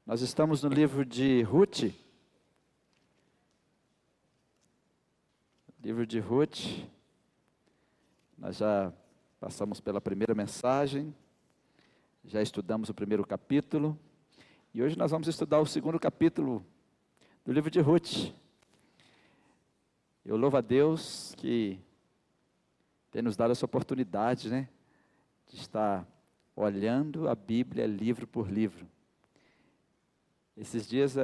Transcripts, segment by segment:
Nós estamos no livro de Ruth. Livro de Ruth. Nós já passamos pela primeira mensagem, já estudamos o primeiro capítulo, e hoje nós vamos estudar o segundo capítulo do livro de Ruth. Eu louvo a Deus que tem nos dado essa oportunidade, de estar olhando a Bíblia livro por livro. Esses dias,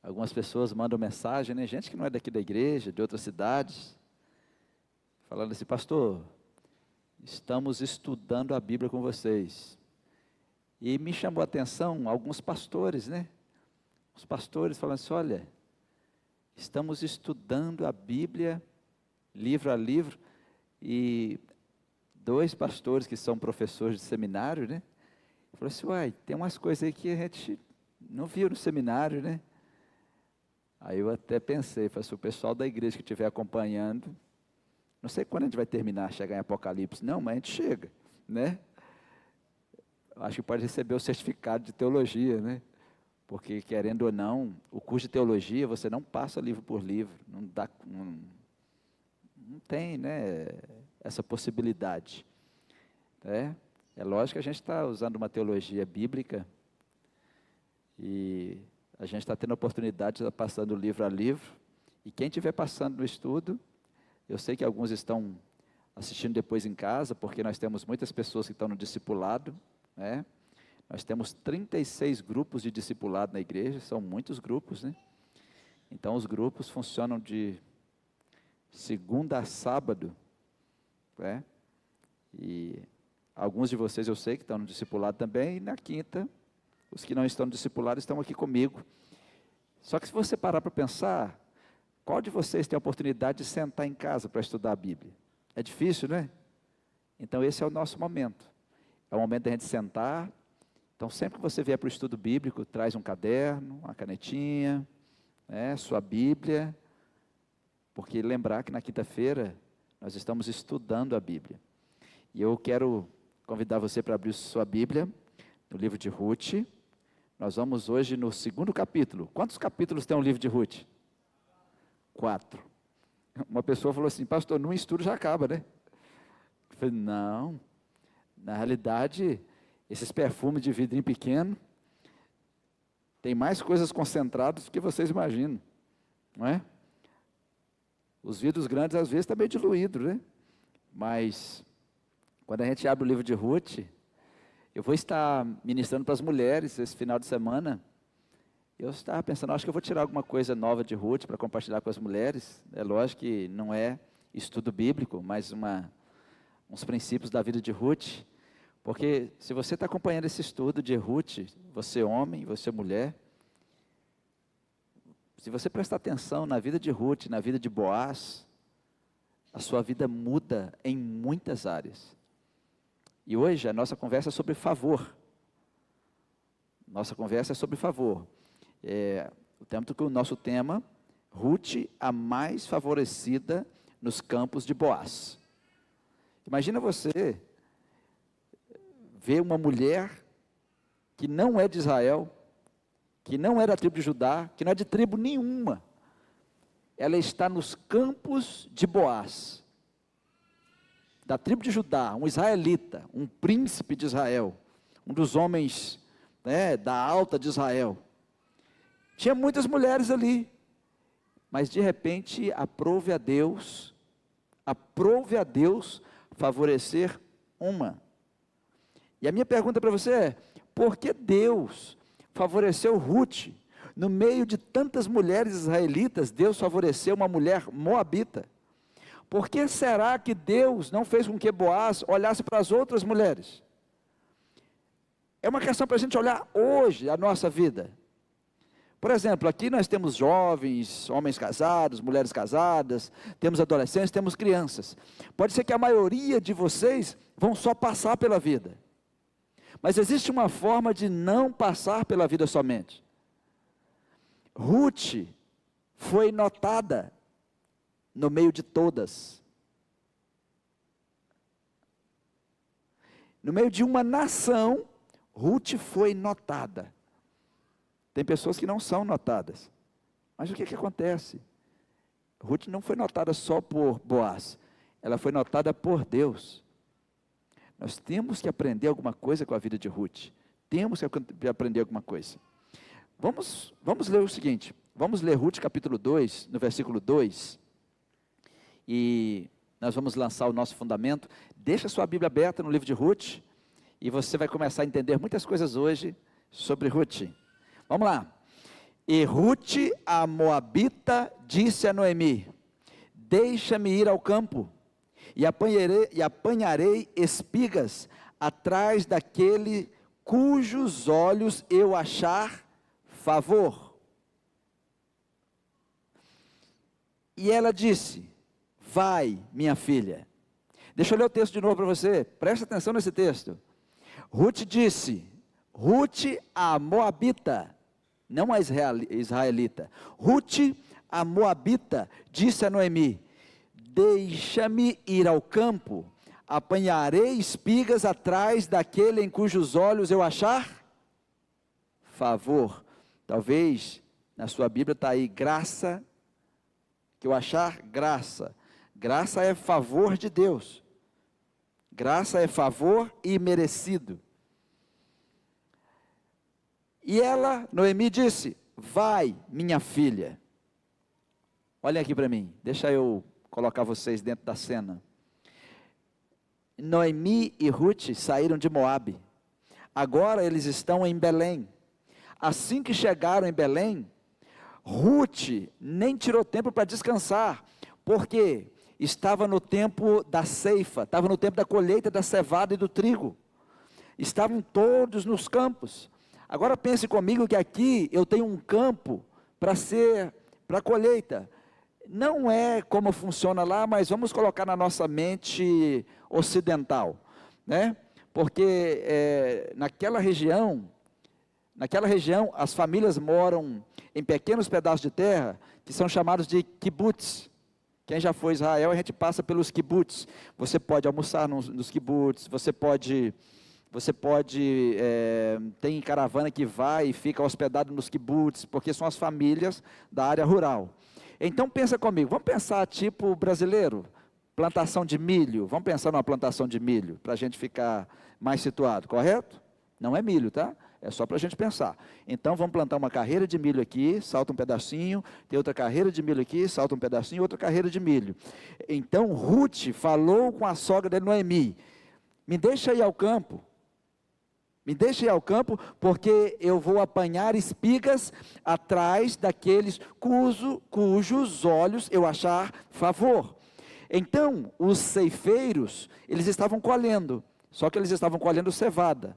algumas pessoas mandam mensagem, gente que não é daqui da igreja, de outras cidades, falando assim: pastor, estamos estudando a Bíblia com vocês. E me chamou a atenção alguns pastores, Os pastores falando assim: olha, estamos estudando a Bíblia, livro a livro, e dois pastores que são professores de seminário, falou assim: uai, tem umas coisas aí que a gente não viu no seminário, Aí eu até pensei, falei assim: o pessoal da igreja que estiver acompanhando, não sei quando a gente vai terminar, chegar em Apocalipse, não, mas a gente chega, Acho que pode receber o certificado de teologia, Porque, querendo ou não, o curso de teologia, você não passa livro por livro, não tem, essa possibilidade, É lógico que a gente está usando uma teologia bíblica, e a gente está tendo a oportunidade de estar passando livro a livro, e quem estiver passando no estudo, eu sei que alguns estão assistindo depois em casa, porque nós temos muitas pessoas que estão no discipulado, Nós temos 36 grupos de discipulado na igreja, são muitos grupos, Então os grupos funcionam de segunda a sábado, E alguns de vocês eu sei que estão no discipulado também, e na quinta, os que não estão no discipulado estão aqui comigo. Só que se você parar para pensar, qual de vocês tem a oportunidade de sentar em casa para estudar a Bíblia? É difícil, Então esse é o nosso momento. É o momento da gente sentar. Então sempre que você vier para o estudo bíblico, traz um caderno, uma canetinha, sua Bíblia, porque lembrar que na quinta-feira nós estamos estudando a Bíblia. E eu quero convidar você para abrir sua Bíblia no livro de Ruth. Nós vamos hoje no segundo capítulo. Quantos capítulos tem o livro de Ruth? 4. Uma pessoa falou assim: pastor, num estudo já acaba, Eu falei: não, na realidade, esses perfumes de vidrinho pequeno, tem mais coisas concentradas do que vocês imaginam, não é? Os vidros grandes às vezes estão meio diluídos, Mas quando a gente abre o livro de Ruth, eu vou estar ministrando para as mulheres esse final de semana. Eu estava pensando, acho que eu vou tirar alguma coisa nova de Ruth para compartilhar com as mulheres. É lógico que não é estudo bíblico, mas uns princípios da vida de Ruth. Porque se você está acompanhando esse estudo de Ruth, você homem, você mulher, se você prestar atenção na vida de Ruth, na vida de Boaz, a sua vida muda em muitas áreas. E hoje a nossa conversa é sobre favor. Nossa conversa é sobre favor. O nosso tema, Ruth, a mais favorecida nos campos de Boaz. Imagina você ver uma mulher que não é de Israel, que não é da tribo de Judá, que não é de tribo nenhuma. Ela está nos campos de Boaz, da tribo de Judá, um israelita, um príncipe de Israel, um dos homens da alta de Israel. Tinha muitas mulheres ali, mas de repente aprove a Deus favorecer uma. E a minha pergunta para você é: por que Deus favoreceu Ruth? No meio de tantas mulheres israelitas, Deus favoreceu uma mulher moabita. Por que será que Deus não fez com que Boaz olhasse para as outras mulheres? É uma questão para a gente olhar hoje a nossa vida. Por exemplo, aqui nós temos jovens, homens casados, mulheres casadas, temos adolescentes, temos crianças. Pode ser que a maioria de vocês vão só passar pela vida. Mas existe uma forma de não passar pela vida somente. Ruth foi notada no meio de todas. No meio de uma nação Ruth foi notada. Tem pessoas que não são notadas. Mas o que acontece? Ruth não foi notada só por Boaz. Ela foi notada por Deus. Nós temos que aprender alguma coisa com a vida de Ruth. Temos que aprender alguma coisa. Vamos ler o seguinte. Vamos ler Ruth capítulo 2, no versículo 2. E nós vamos lançar o nosso fundamento. Deixa a sua Bíblia aberta no livro de Ruth. E você vai começar a entender muitas coisas hoje sobre Ruth. Vamos lá. E Ruth, a moabita, disse a Noemi: deixa-me ir ao campo, e apanharei espigas atrás daquele cujos olhos eu achar favor. E ela disse: vai, minha filha. Deixa eu ler o texto de novo para você, presta atenção nesse texto. Ruth disse, Ruth a moabita, não a israelita. Ruth a moabita disse a Noemi: deixa-me ir ao campo, apanharei espigas atrás daquele em cujos olhos eu achar favor. Talvez na sua Bíblia está aí graça, que eu achar graça. Graça é favor de Deus. Graça é favor imerecido. E ela, Noemi, disse: vai, minha filha. Olhem aqui para mim, deixa eu colocar vocês dentro da cena. Noemi e Ruth saíram de Moabe. Agora eles estão em Belém. Assim que chegaram em Belém, Ruth nem tirou tempo para descansar, porque estava no tempo da ceifa, estava no tempo da colheita da cevada e do trigo. Estavam todos nos campos. Agora pense comigo que aqui eu tenho um campo para colheita. Não é como funciona lá, mas vamos colocar na nossa mente ocidental, né? Porque naquela região as famílias moram em pequenos pedaços de terra que são chamados de kibbutz. Quem já foi a Israel, a gente passa pelos kibbutz. Você pode almoçar nos kibbutz, tem caravana que vai e fica hospedado nos kibbutz, porque são as famílias da área rural. Então pensa comigo, vamos pensar tipo brasileiro, plantação de milho, vamos pensar numa plantação de milho, para a gente ficar mais situado, correto? Não é milho, tá? É só para a gente pensar. Então vamos plantar uma carreira de milho aqui, salta um pedacinho, tem outra carreira de milho aqui, salta um pedacinho, outra carreira de milho. Então Ruth falou com a sogra de Noemi: me deixa ir ao campo, porque eu vou apanhar espigas atrás daqueles cujos olhos eu achar favor. Então os ceifeiros, eles estavam colhendo, só que eles estavam colhendo cevada.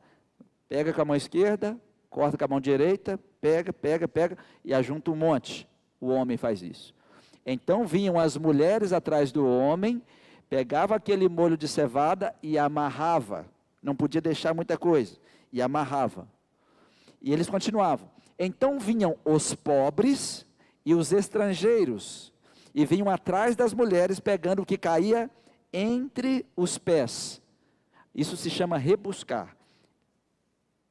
Pega com a mão esquerda, corta com a mão direita, pega, e ajunta um monte. O homem faz isso. Então vinham as mulheres atrás do homem, pegava aquele molho de cevada e amarrava. Não podia deixar muita coisa. E amarrava. E eles continuavam. Então vinham os pobres e os estrangeiros. E vinham atrás das mulheres, pegando o que caía entre os pés. Isso se chama rebuscar.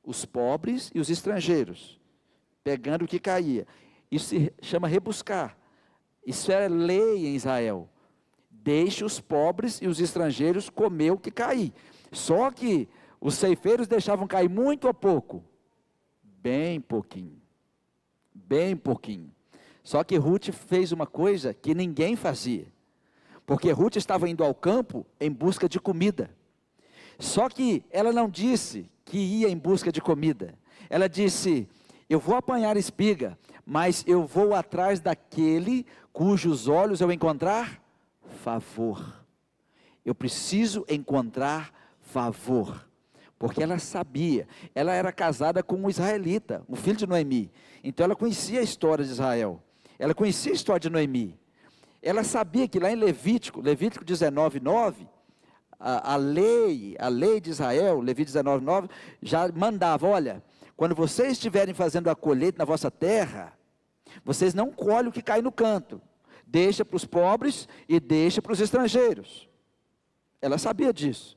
Os pobres e os estrangeiros, pegando o que caía. Isso se chama rebuscar. Isso é lei em Israel. Deixe os pobres e os estrangeiros comer o que cair. Só que os ceifeiros deixavam cair muito ou pouco? Bem pouquinho. Bem pouquinho. Só que Ruth fez uma coisa que ninguém fazia. Porque Ruth estava indo ao campo em busca de comida. Só que ela não disse que ia em busca de comida. Ela disse: eu vou apanhar espiga, mas eu vou atrás daquele cujos olhos eu encontrar favor. Eu preciso encontrar favor. Porque ela sabia, ela era casada com um israelita, um filho de Noemi. Então ela conhecia a história de Israel. Ela conhecia a história de Noemi. Ela sabia que lá em Levítico 19:9, a lei de Israel, Levítico 19:9, já mandava: olha, quando vocês estiverem fazendo a colheita na vossa terra, vocês não colhem o que cai no canto, deixa para os pobres e deixa para os estrangeiros. Ela sabia disso.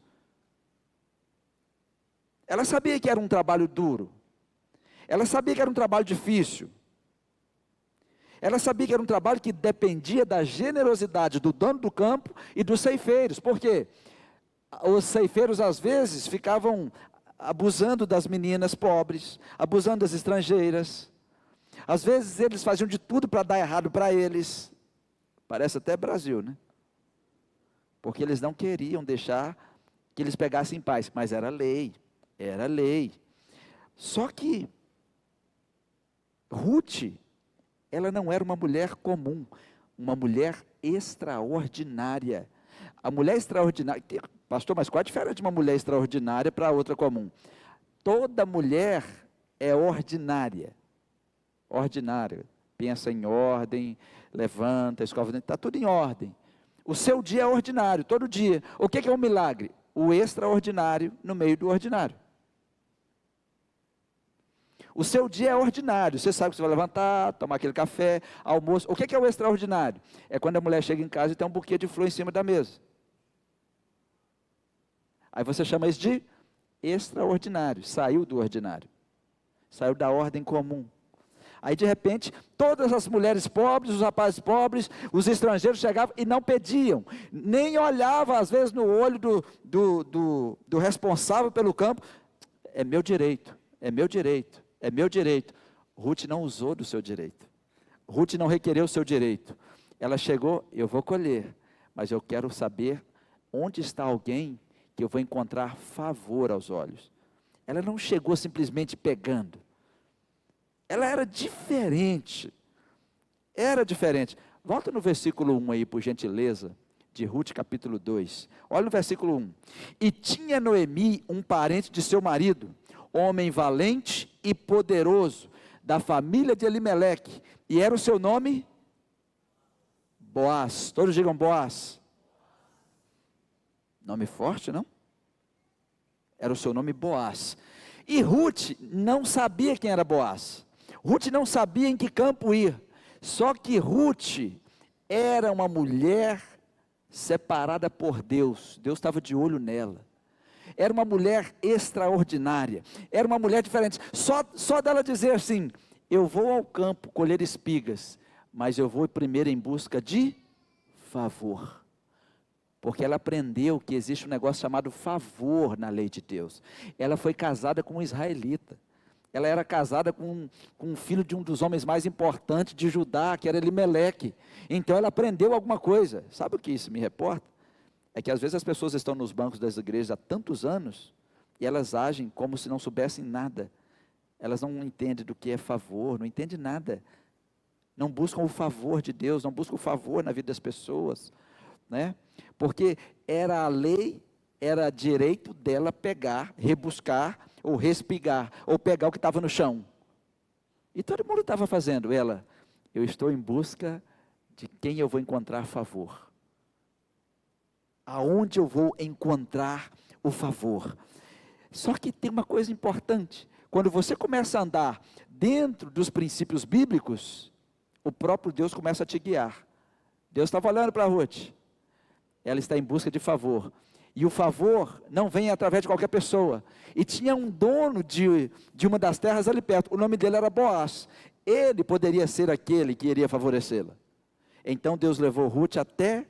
Ela sabia que era um trabalho duro. Ela sabia que era um trabalho difícil. Ela sabia que era um trabalho que dependia da generosidade do dono do campo e dos ceifeiros. Por quê? Os ceifeiros às vezes ficavam abusando das meninas pobres, abusando das estrangeiras. Às vezes eles faziam de tudo para dar errado para eles. Parece até Brasil, né? Porque eles não queriam deixar que eles pegassem paz, mas era lei, era lei. Só que Ruth, ela não era uma mulher comum, uma mulher extraordinária. A mulher extraordinária, pastor, mas qual a diferença de uma mulher extraordinária para outra comum? Toda mulher é ordinária, ordinária, pensa em ordem, levanta, escova o dente, está tudo em ordem. O seu dia é ordinário, todo dia. O que é um milagre? O extraordinário no meio do ordinário. O seu dia é ordinário, você sabe que você vai levantar, tomar aquele café, almoço. O que é o extraordinário? É quando a mulher chega em casa e tem um buquê de flor em cima da mesa. Aí você chama isso de extraordinário, saiu do ordinário, saiu da ordem comum. Aí de repente, todas as mulheres pobres, os rapazes pobres, os estrangeiros chegavam e não pediam, nem olhavam às vezes no olho do responsável pelo campo. É meu direito, é meu direito, é meu direito. Ruth não usou do seu direito, Ruth não requereu o seu direito. Ela chegou, eu vou colher, mas eu quero saber onde está alguém que eu vou encontrar favor aos olhos. Ela não chegou simplesmente pegando. Ela era diferente. Era diferente. Volta no versículo 1 aí, por gentileza, de Ruth capítulo 2. Olha no versículo 1. E tinha Noemi um parente de seu marido, homem valente e poderoso, da família de Elimeleque. E era o seu nome? Boaz. Todos digam Boaz. Nome forte, não? Era o seu nome Boaz. E Ruth não sabia quem era Boaz. Ruth não sabia em que campo ir. Só que Ruth era uma mulher separada por Deus. Deus estava de olho nela. Era uma mulher extraordinária. Era uma mulher diferente. Só dela dizer assim: eu vou ao campo colher espigas, mas eu vou primeiro em busca de favor. Porque ela aprendeu que existe um negócio chamado favor na lei de Deus. Ela foi casada com um israelita. Ela era casada com um filho de um dos homens mais importantes de Judá, que era Elimeleque. Então ela aprendeu alguma coisa. Sabe o que isso me reporta? É que às vezes as pessoas estão nos bancos das igrejas há tantos anos, e elas agem como se não soubessem nada. Elas não entendem do que é favor, não entendem nada. Não buscam o favor de Deus, não buscam o favor na vida das pessoas, né? Porque era a lei, era direito dela pegar, rebuscar, ou respigar, ou pegar o que estava no chão. E todo mundo estava fazendo. Ela, eu estou em busca de quem eu vou encontrar favor. Aonde eu vou encontrar o favor? Só que tem uma coisa importante. Quando você começa a andar dentro dos princípios bíblicos, o próprio Deus começa a te guiar. Deus estava olhando para Ruth. Ela está em busca de favor. E o favor não vem através de qualquer pessoa. E tinha um dono de uma das terras ali perto. O nome dele era Boaz. Ele poderia ser aquele que iria favorecê-la. Então Deus levou Ruth até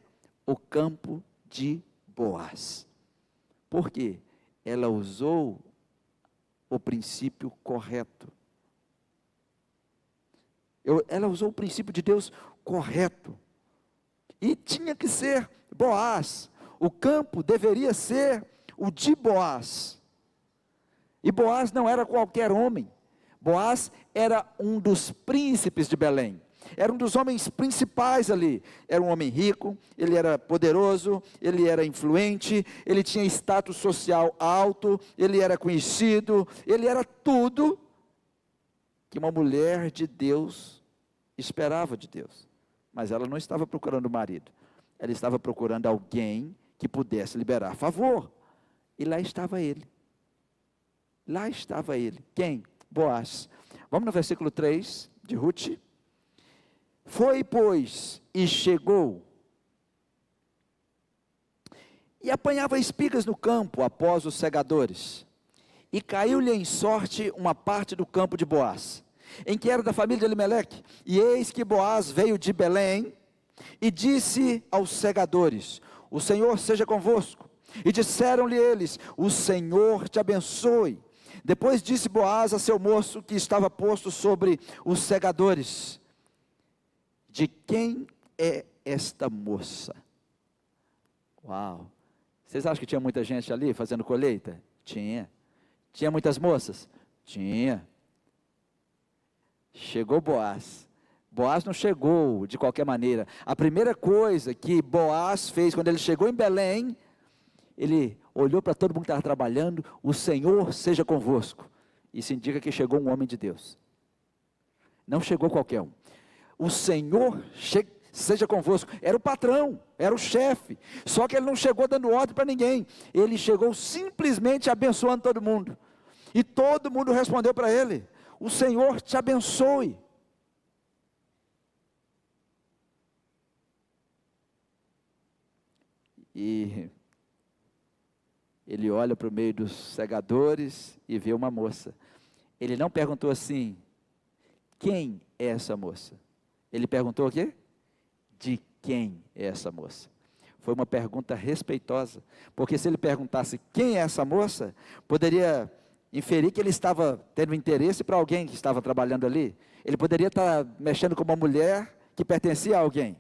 o campo de Boaz. Por quê? Ela usou o princípio correto. Ela usou o princípio de Deus correto. E tinha que ser Boaz. O campo deveria ser o de Boaz. E Boaz não era qualquer homem. Boaz era um dos príncipes de Belém. Era um dos homens principais ali. Era um homem rico, ele era poderoso, ele era influente, ele tinha status social alto, ele era conhecido, ele era tudo que uma mulher de Deus esperava de Deus. Mas ela não estava procurando marido. Ela estava procurando alguém que pudesse liberar favor. E lá estava ele. Lá estava ele. Quem? Boaz. Vamos no versículo 3 de Ruth. Foi, pois, e chegou, e apanhava espigas no campo após os segadores, E caiu-lhe em sorte uma parte do campo de Boaz, em que era da família de Elimeleque. E eis que Boaz veio de Belém, e disse aos segadores: o Senhor seja convosco. E disseram-lhe eles: o Senhor te abençoe. Depois disse Boaz a seu moço que estava posto sobre os segadores: de quem é esta moça? Uau! Vocês acham que tinha muita gente ali fazendo colheita? Tinha. Tinha muitas moças? Tinha. Chegou Boaz. Boaz não chegou de qualquer maneira. A primeira coisa que Boaz fez quando ele chegou em Belém, ele olhou para todo mundo que estava trabalhando: o Senhor seja convosco. Isso indica que chegou um homem de Deus. Não chegou qualquer um. O Senhor seja convosco. Era o patrão, era o chefe. Só que ele não chegou dando ordem para ninguém. Ele chegou simplesmente abençoando todo mundo. E todo mundo respondeu para ele: o Senhor te abençoe. E ele olha para o meio dos segadores e vê uma moça. Ele não perguntou assim: quem é essa moça? Ele perguntou o quê? De quem é essa moça? Foi uma pergunta respeitosa, porque se ele perguntasse quem é essa moça, poderia inferir que ele estava tendo interesse para alguém que estava trabalhando ali. Ele poderia estar mexendo com uma mulher que pertencia a alguém.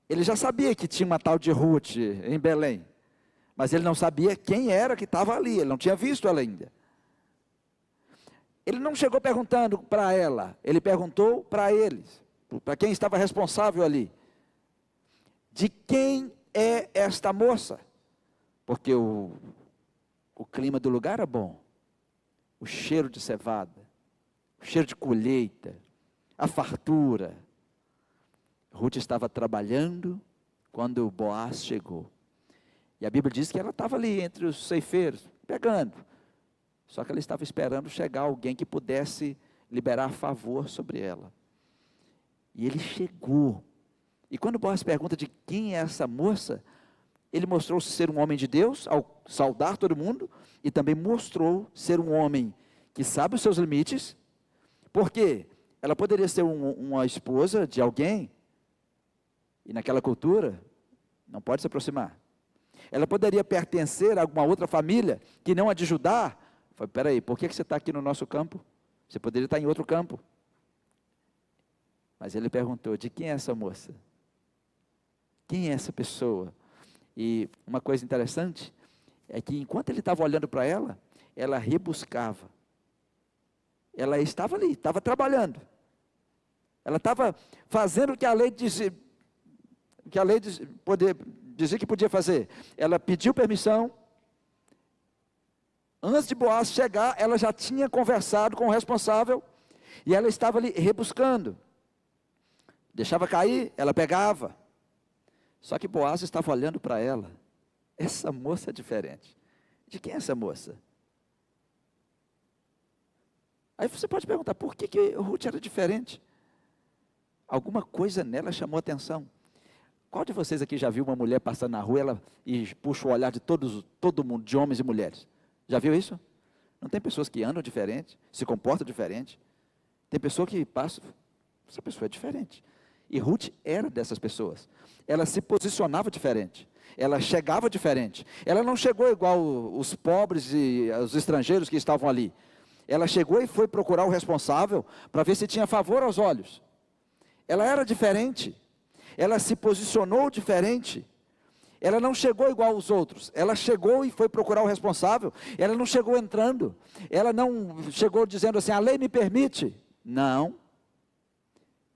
Ele já sabia que tinha uma tal de Ruth em Belém, mas ele não sabia quem era que estava ali, ele não tinha visto ela ainda. Ele não chegou perguntando para ela, ele perguntou para eles, para quem estava responsável ali: de quem é esta moça? Porque o clima do lugar é bom, o cheiro de cevada, o cheiro de colheita, a fartura. Ruth estava trabalhando quando Boaz chegou. E a Bíblia diz que ela estava ali entre os ceifeiros, pegando. Só que ela estava esperando chegar alguém que pudesse liberar favor sobre ela. E ele chegou. E quando Boaz pergunta de quem é essa moça, ele mostrou ser um homem de Deus, ao saudar todo mundo, e também mostrou ser um homem que sabe os seus limites, porque ela poderia ser uma esposa de alguém, e naquela cultura, não pode se aproximar. Ela poderia pertencer a alguma outra família, que não a de Judá. Falei: peraí, por que você está aqui no nosso campo? Você poderia estar em outro campo. Mas ele perguntou: de quem é essa moça? Quem é essa pessoa? E uma coisa interessante, é que enquanto ele estava olhando para ela, ela rebuscava. Ela estava ali, estava trabalhando. Ela estava fazendo o que a lei dizia, dizia que podia fazer. Ela pediu permissão. Antes de Boaz chegar, ela já tinha conversado com o responsável, e ela estava ali rebuscando. Deixava cair, ela pegava. Só que Boaz estava olhando para ela: essa moça é diferente. De quem é essa moça? Aí você pode perguntar: por que Ruth era diferente? Alguma coisa nela chamou a atenção. Qual de vocês aqui já viu uma mulher passando na rua e puxa o olhar de todo mundo, de homens e mulheres? Já viu isso? Não tem pessoas que andam diferente, se comportam diferente? Tem pessoa que passa: essa pessoa é diferente. E Ruth era dessas pessoas. Ela se posicionava diferente. Ela chegava diferente. Ela não chegou igual os pobres e os estrangeiros que estavam ali. Ela chegou e foi procurar o responsável para ver se tinha favor aos olhos. Ela era diferente. Ela se posicionou diferente. Ela não chegou igual aos outros. Ela chegou e foi procurar o responsável. Ela não chegou entrando. Ela não chegou dizendo assim: a lei me permite. Não.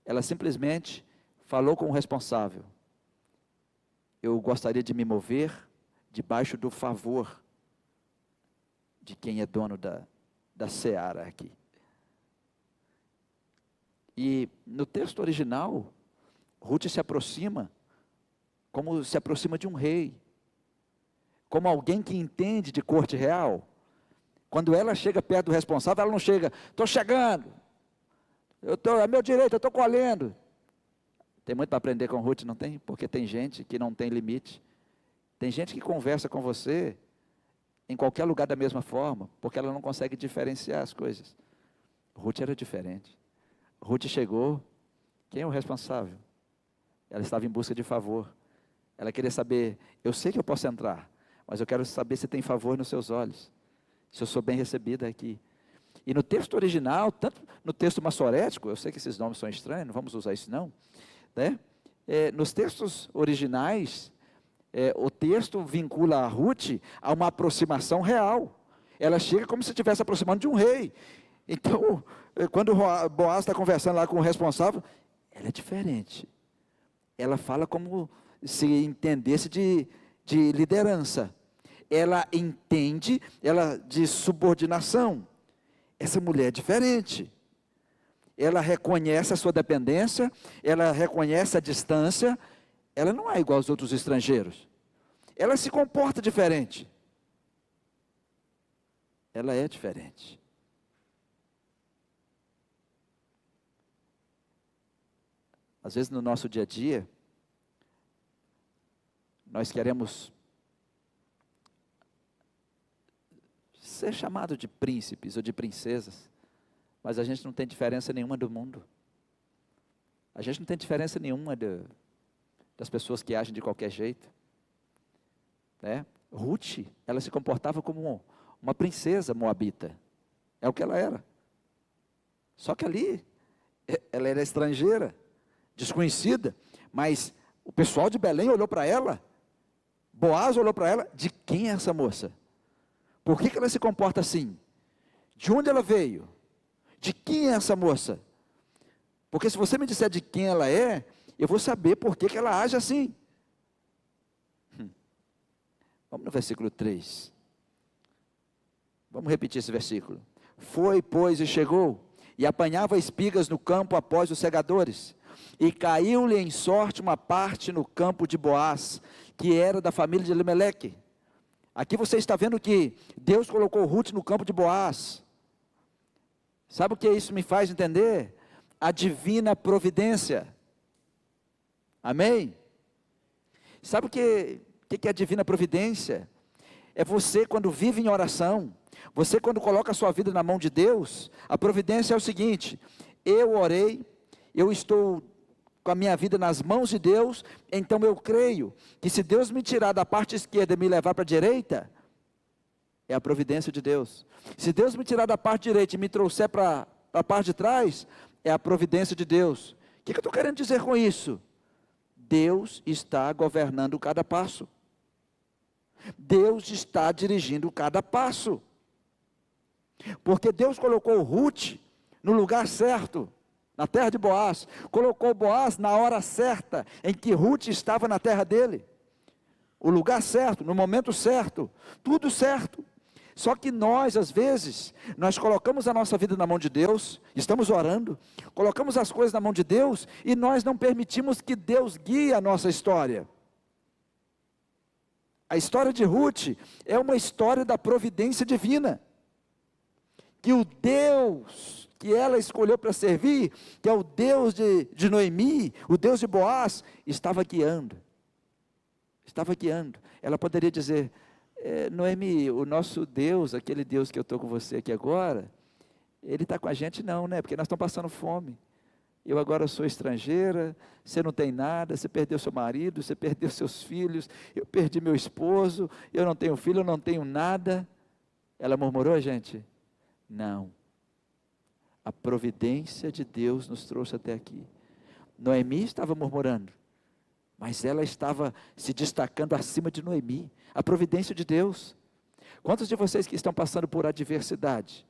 Ela simplesmente falou com o responsável: eu gostaria de me mover debaixo do favor de quem é dono da seara aqui. E no texto original, Ruth se aproxima como se aproxima de um rei, como alguém que entende de corte real. Quando ela chega perto do responsável, ela não chega: estou chegando, é meu direito, eu estou colhendo. Tem muito para aprender com Ruth, não tem? Porque tem gente que não tem limite. Tem gente que conversa com você em qualquer lugar da mesma forma, porque ela não consegue diferenciar as coisas. Ruth era diferente. Ruth chegou, quem é o responsável? Ela estava em busca de favor. Ela queria saber, eu sei que eu posso entrar, mas eu quero saber se tem favor nos seus olhos, se eu sou bem recebida aqui. E no texto original, tanto no texto massorético, eu sei que esses nomes são estranhos, não vamos usar isso não, né? Nos textos originais, o texto vincula a Ruth a uma aproximação real. Ela chega como se estivesse aproximando de um rei. Então, quando Boaz está conversando lá com o responsável, ela é diferente. Ela fala como se entendesse de liderança. Ela entende, ela de subordinação. Essa mulher é diferente. Ela reconhece a sua dependência, ela reconhece a distância, ela não é igual aos outros estrangeiros. Ela se comporta diferente. Ela é diferente. Às vezes no nosso dia a dia, nós queremos ser chamado de príncipes ou de princesas, mas a gente não tem diferença nenhuma do mundo. A gente não tem diferença nenhuma das pessoas que agem de qualquer jeito. Né? Ruth, ela se comportava como uma princesa moabita. É o que ela era. Só que ali, ela era estrangeira, desconhecida, mas o pessoal de Belém olhou para ela, Boaz olhou para ela, de quem é essa moça? Por que ela se comporta assim? De onde ela veio? De quem é essa moça? Porque se você me disser de quem ela é, eu vou saber por que ela age assim. Vamos no versículo 3. Vamos repetir esse versículo. Foi, pois, e chegou, e apanhava espigas no campo após os segadores, e caiu-lhe em sorte uma parte no campo de Boaz, que era da família de Elimeleque. Aqui você está vendo que Deus colocou Ruth no campo de Boaz. Sabe o que isso me faz entender? A divina providência. Amém? Sabe o que é a divina providência? É você quando vive em oração, você quando coloca a sua vida na mão de Deus. A providência é o seguinte: eu orei, eu estou com a minha vida nas mãos de Deus, então eu creio que se Deus me tirar da parte esquerda e me levar para a direita, é a providência de Deus. Se Deus me tirar da parte direita e me trouxer para a parte de trás, é a providência de Deus. O que eu estou querendo dizer com isso? Deus está governando cada passo. Deus está dirigindo cada passo. Porque Deus colocou Ruth no lugar certo, na terra de Boaz. Colocou Boaz na hora certa, em que Ruth estava na terra dele. O lugar certo, no momento certo, tudo certo. Só que nós, às vezes, nós colocamos a nossa vida na mão de Deus, estamos orando, colocamos as coisas na mão de Deus, e nós não permitimos que Deus guie a nossa história. A história de Ruth é uma história da providência divina, que o Deus que ela escolheu para servir, que é o Deus de Noemi, o Deus de Boaz, estava guiando. Ela poderia dizer: Noemi, o nosso Deus, aquele Deus que eu estou com você aqui agora, Ele está com a gente não, né? Porque nós estamos passando fome. Eu agora sou estrangeira, você não tem nada, você perdeu seu marido, você perdeu seus filhos, eu perdi meu esposo, eu não tenho filho, eu não tenho nada. Ela murmurou, gente? Não. A providência de Deus nos trouxe até aqui. Noemi estava murmurando, mas ela estava se destacando acima de Noemi. A providência de Deus. Quantos de vocês que estão passando por adversidade?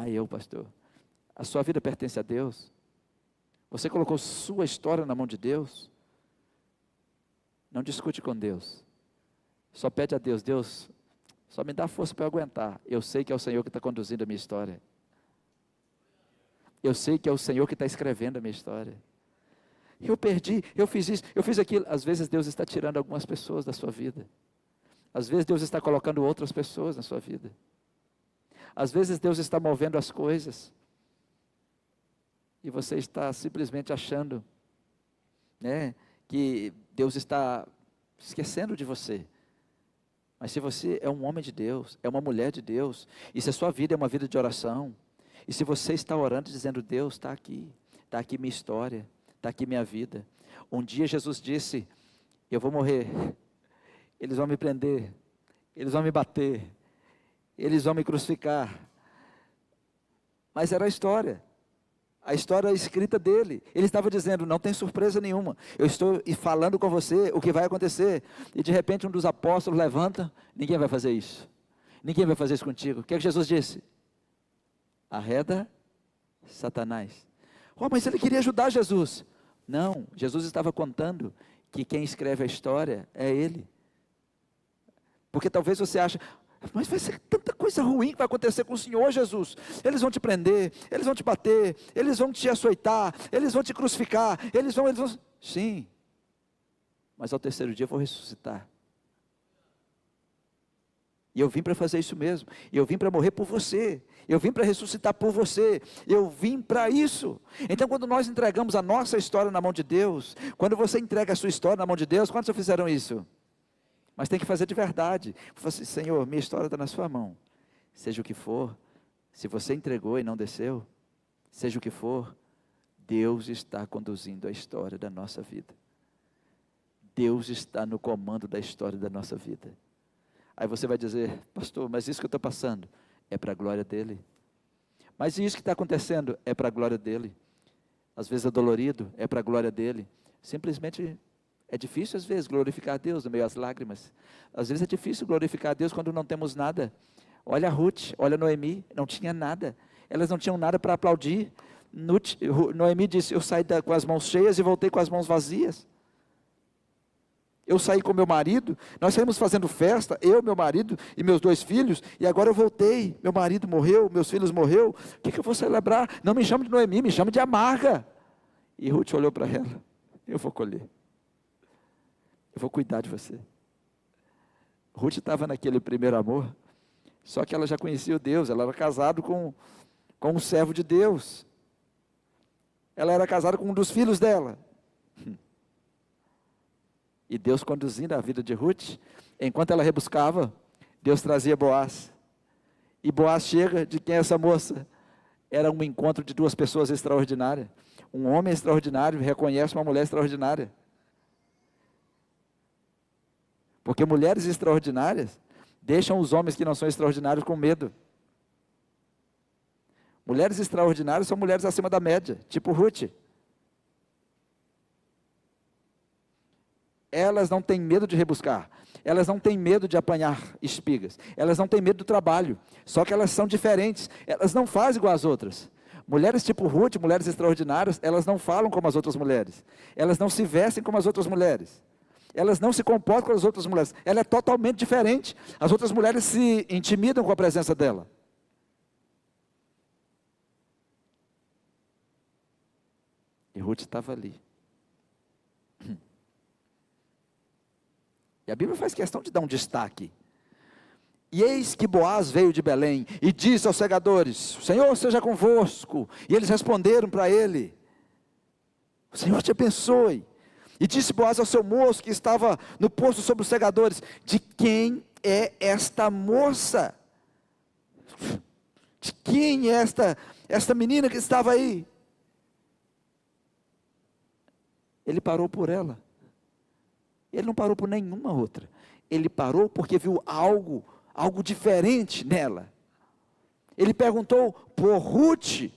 Eu, pastor. A sua vida pertence a Deus. Você colocou sua história na mão de Deus. Não discute com Deus. Só pede a Deus: Deus, só me dá força para eu aguentar. Eu sei que é o Senhor que está conduzindo a minha história. Eu sei que é o Senhor que está escrevendo a minha história. Eu perdi, eu fiz isso, eu fiz aquilo. Às vezes Deus está tirando algumas pessoas da sua vida. Às vezes Deus está colocando outras pessoas na sua vida. Às vezes Deus está movendo as coisas. E você está simplesmente achando, né, que Deus está esquecendo de você. Mas se você é um homem de Deus, é uma mulher de Deus, e se a sua vida é uma vida de oração, e se você está orando dizendo, Deus, está aqui minha história, está aqui minha vida. Um dia Jesus disse, eu vou morrer, eles vão me prender, eles vão me bater, eles vão me crucificar. Mas era a história escrita dele. Ele estava dizendo, não tem surpresa nenhuma, eu estou falando com você o que vai acontecer. E de repente um dos apóstolos levanta, ninguém vai fazer isso. Ninguém vai fazer isso contigo. O que é que Jesus disse? Arreda Satanás. Oh, mas ele queria ajudar Jesus. Não, Jesus estava contando que quem escreve a história é ele. Porque talvez você ache, mas vai ser tanta coisa ruim que vai acontecer com o Senhor Jesus. Eles vão te prender, eles vão te bater, eles vão te açoitar, eles vão te crucificar, eles vão... Sim, mas ao terceiro dia eu vou ressuscitar. E eu vim para fazer isso mesmo. Eu vim para morrer por você. Eu vim para ressuscitar por você. Eu vim para isso. Então, quando nós entregamos a nossa história na mão de Deus, quando você entrega a sua história na mão de Deus, quantos já fizeram isso? Mas tem que fazer de verdade. Assim, Senhor, minha história está na sua mão. Seja o que for, se você entregou e não desceu, seja o que for, Deus está conduzindo a história da nossa vida. Deus está no comando da história da nossa vida. Aí você vai dizer, pastor, mas isso que eu estou passando é para a glória dele. Mas isso que está acontecendo é para a glória dele. Às vezes é dolorido, é para a glória dele. Simplesmente é difícil às vezes glorificar a Deus no meio das lágrimas. Às vezes é difícil glorificar a Deus quando não temos nada. Olha a Ruth, olha a Noemi, não tinha nada. Elas não tinham nada para aplaudir. Noemi disse, eu saí com as mãos cheias e voltei com as mãos vazias. Eu saí com meu marido, nós saímos fazendo festa, eu, meu marido e meus 2 filhos, e agora eu voltei, meu marido morreu, meus filhos morreu, o que eu vou celebrar? Não me chame de Noemi, me chame de amarga. E Ruth olhou para ela, eu vou colher, eu vou cuidar de você. Ruth estava naquele primeiro amor, só que ela já conhecia o Deus, ela era casada com um servo de Deus, ela era casada com um dos filhos dela. E Deus conduzindo a vida de Ruth, enquanto ela rebuscava, Deus trazia Boaz. E Boaz chega, de quem é essa moça? Era um encontro de 2 pessoas extraordinárias. Um homem extraordinário reconhece uma mulher extraordinária. Porque mulheres extraordinárias deixam os homens que não são extraordinários com medo. Mulheres extraordinárias são mulheres acima da média, tipo Ruth. Elas não têm medo de rebuscar, elas não têm medo de apanhar espigas, elas não têm medo do trabalho, só que elas são diferentes, elas não fazem igual as outras. Mulheres tipo Ruth, mulheres extraordinárias, elas não falam como as outras mulheres, elas não se vestem como as outras mulheres, elas não se comportam como as outras mulheres, ela é totalmente diferente. As outras mulheres se intimidam com a presença dela. E Ruth estava ali. E a Bíblia faz questão de dar um destaque. E eis que Boaz veio de Belém e disse aos segadores, o Senhor seja convosco. E eles responderam para ele, o Senhor te abençoe. E disse Boaz ao seu moço que estava no posto sobre os segadores, de quem é esta moça? De quem é esta menina que estava aí? Ele parou por ela. Ele não parou por nenhuma outra. Ele parou porque viu algo diferente nela. Ele perguntou por Ruth.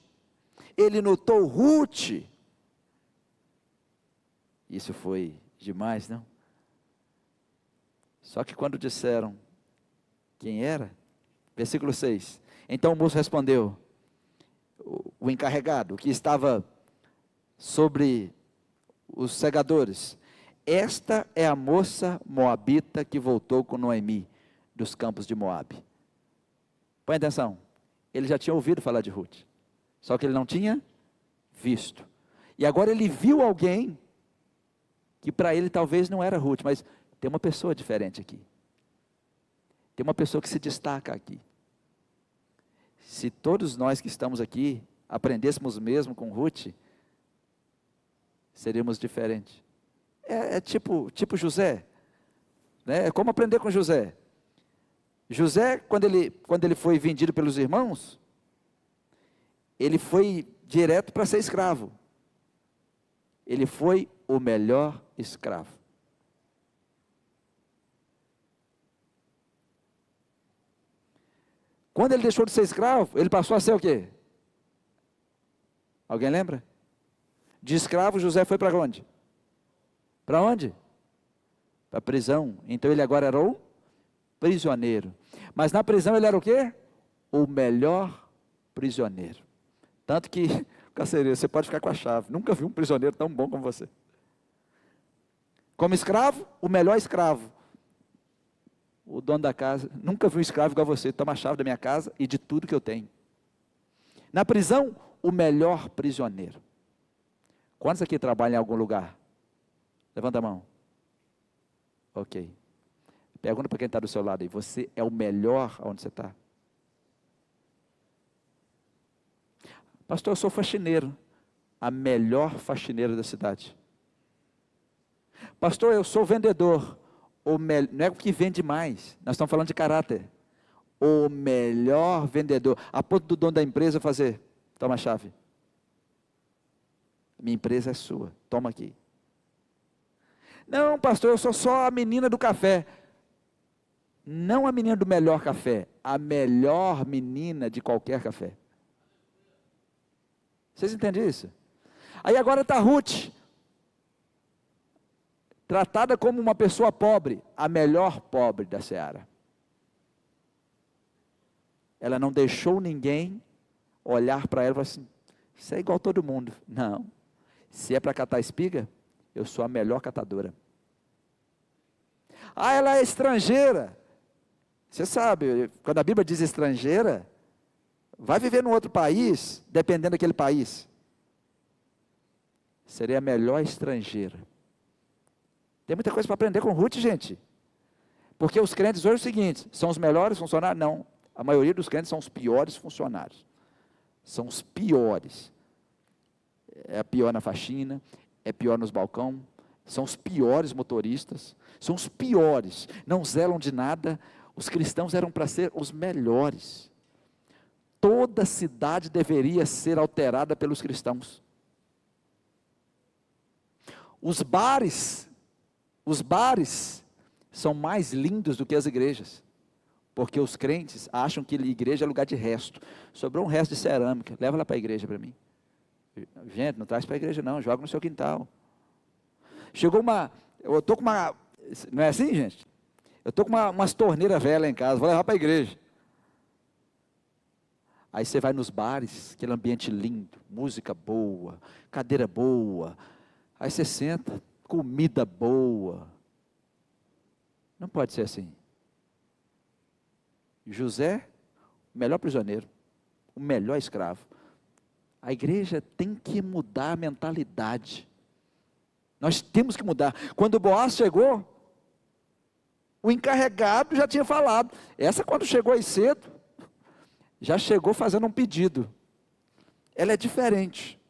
Ele notou Ruth. Isso foi demais, não? Só que quando disseram quem era, versículo 6. Então o moço respondeu, o encarregado, que estava sobre os segadores, esta é a moça moabita que voltou com Noemi, dos campos de Moabe. Põe atenção, ele já tinha ouvido falar de Ruth, só que ele não tinha visto. E agora ele viu alguém, que para ele talvez não era Ruth, mas tem uma pessoa diferente aqui. Tem uma pessoa que se destaca aqui. Se todos nós que estamos aqui, aprendêssemos mesmo com Ruth, seríamos diferentes. É tipo José, né? É como aprender com José. José, quando ele foi vendido pelos irmãos, ele foi direto para ser escravo. Ele foi o melhor escravo. Quando ele deixou de ser escravo, ele passou a ser o quê? Alguém lembra? De escravo, José foi para onde? Para onde? Para a prisão. Então ele agora era o prisioneiro. Mas na prisão ele era o quê? O melhor prisioneiro. Tanto que, carcereiro, você pode ficar com a chave. Nunca vi um prisioneiro tão bom como você. Como escravo, o melhor escravo. O dono da casa, nunca vi um escravo igual a você. Toma a chave da minha casa e de tudo que eu tenho. Na prisão, o melhor prisioneiro. Quantos aqui trabalham em algum lugar? Levanta a mão. Ok. Pergunta para quem está do seu lado aí. Você é o melhor onde você está? Pastor, eu sou faxineiro. A melhor faxineira da cidade. Pastor, eu sou vendedor. Não é o que vende mais. Nós estamos falando de caráter. O melhor vendedor. A ponto do dono da empresa fazer. Toma a chave. Minha empresa é sua. Toma aqui. Não, pastor, eu sou só a menina do café. Não a menina do melhor café. A melhor menina de qualquer café. Vocês entendem isso? Aí agora está Ruth. Tratada como uma pessoa pobre. A melhor pobre da seara. Ela não deixou ninguém olhar para ela e falar assim, você é igual a todo mundo. Não. Se é para catar espiga, eu sou a melhor catadora. Ah, ela é estrangeira. Você sabe, quando a Bíblia diz estrangeira, vai viver num outro país, dependendo daquele país. Seria a melhor estrangeira. Tem muita coisa para aprender com Ruth, gente. Porque os crentes hoje é o seguinte, são os melhores funcionários? Não. A maioria dos crentes são os piores funcionários. São os piores. É pior na faxina, é pior nos balcões, são os piores motoristas, são os piores, não zelam de nada. Os cristãos eram para ser os melhores. Toda cidade deveria ser alterada pelos cristãos. Os bares são mais lindos do que as igrejas, porque os crentes acham que igreja é lugar de resto. Sobrou um resto de cerâmica, leva lá para a igreja para mim. Gente, não traz para a igreja não, joga no seu quintal. Eu estou com uma, não é assim, gente? Eu estou com umas torneiras velhas em casa, vou levar para a igreja. Aí você vai nos bares, aquele ambiente lindo, música boa, cadeira boa. Aí você senta, comida boa. Não pode ser assim. José, o melhor prisioneiro, o melhor escravo. A igreja tem que mudar a mentalidade. Nós temos que mudar. Quando Boaz chegou, o encarregado já tinha falado. Essa quando chegou aí cedo, já chegou fazendo um pedido. Ela é diferente.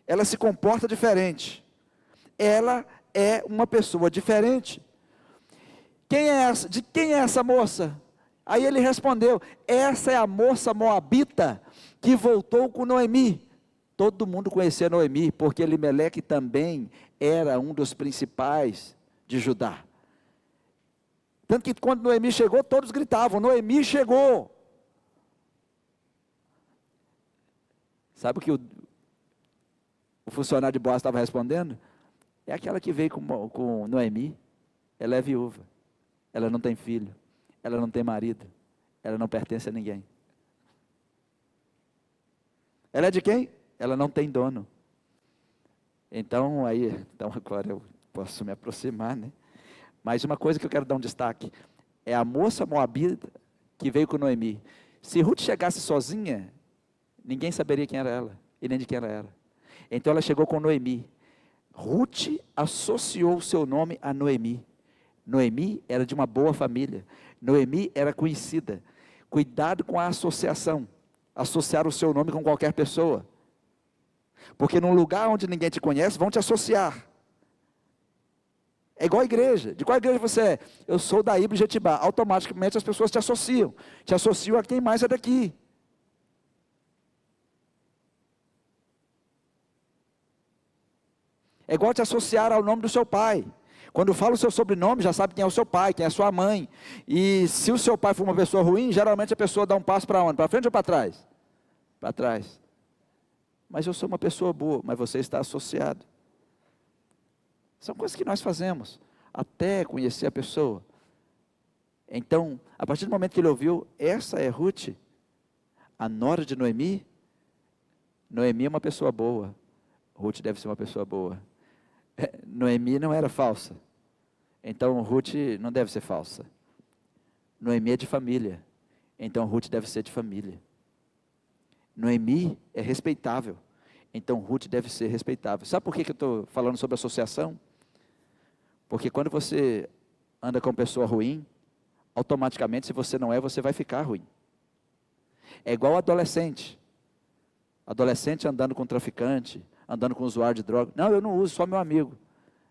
Ela se comporta diferente. Ela é uma pessoa diferente. Quem é essa? De quem é essa moça? Aí ele respondeu, essa é a moça moabita que voltou com Noemi. Todo mundo conhecia Noemi, porque Elimeleque também era um dos principais de Judá. Tanto que quando Noemi chegou, todos gritavam, Noemi chegou. Sabe o que o funcionário de Boaz estava respondendo? É aquela que veio com Noemi. Ela é viúva, ela não tem filho, ela não tem marido, ela não pertence a ninguém. Ela é de quem? Ela não tem dono. Então agora eu posso me aproximar, né? Mas uma coisa que eu quero dar um destaque, é a moça moabita que veio com Noemi. Se Ruth chegasse sozinha, ninguém saberia quem era ela, e nem de quem ela era. Então ela chegou com Noemi. Ruth associou o seu nome a Noemi. Noemi era de uma boa família. Noemi era conhecida. Cuidado com a associação. Associar o seu nome com qualquer pessoa. Porque num lugar onde ninguém te conhece, vão te associar. É igual a igreja. De qual igreja você é? Eu sou da Ibra Jetibá. Automaticamente as pessoas te associam. Te associam a quem mais é daqui. É igual te associar ao nome do seu pai. Quando fala o seu sobrenome, já sabe quem é o seu pai, quem é a sua mãe. E se o seu pai for uma pessoa ruim, geralmente a pessoa dá um passo para onde? Para frente ou para trás? Para trás. Mas eu sou uma pessoa boa, mas você está associado. São coisas que nós fazemos, até conhecer a pessoa. Então, a partir do momento que ele ouviu, essa é Ruth, a nora de Noemi. Noemi é uma pessoa boa, Ruth deve ser uma pessoa boa. Noemi não era falsa, então Ruth não deve ser falsa. Noemi é de família, então Ruth deve ser de família. Noemi é respeitável, então Ruth deve ser respeitável. Sabe por que eu estou falando sobre associação? Porque quando você anda com pessoa ruim, automaticamente, se você não é, você vai ficar ruim. É igual adolescente. Adolescente andando com traficante, andando com usuário de droga. Não, eu não uso, só meu amigo.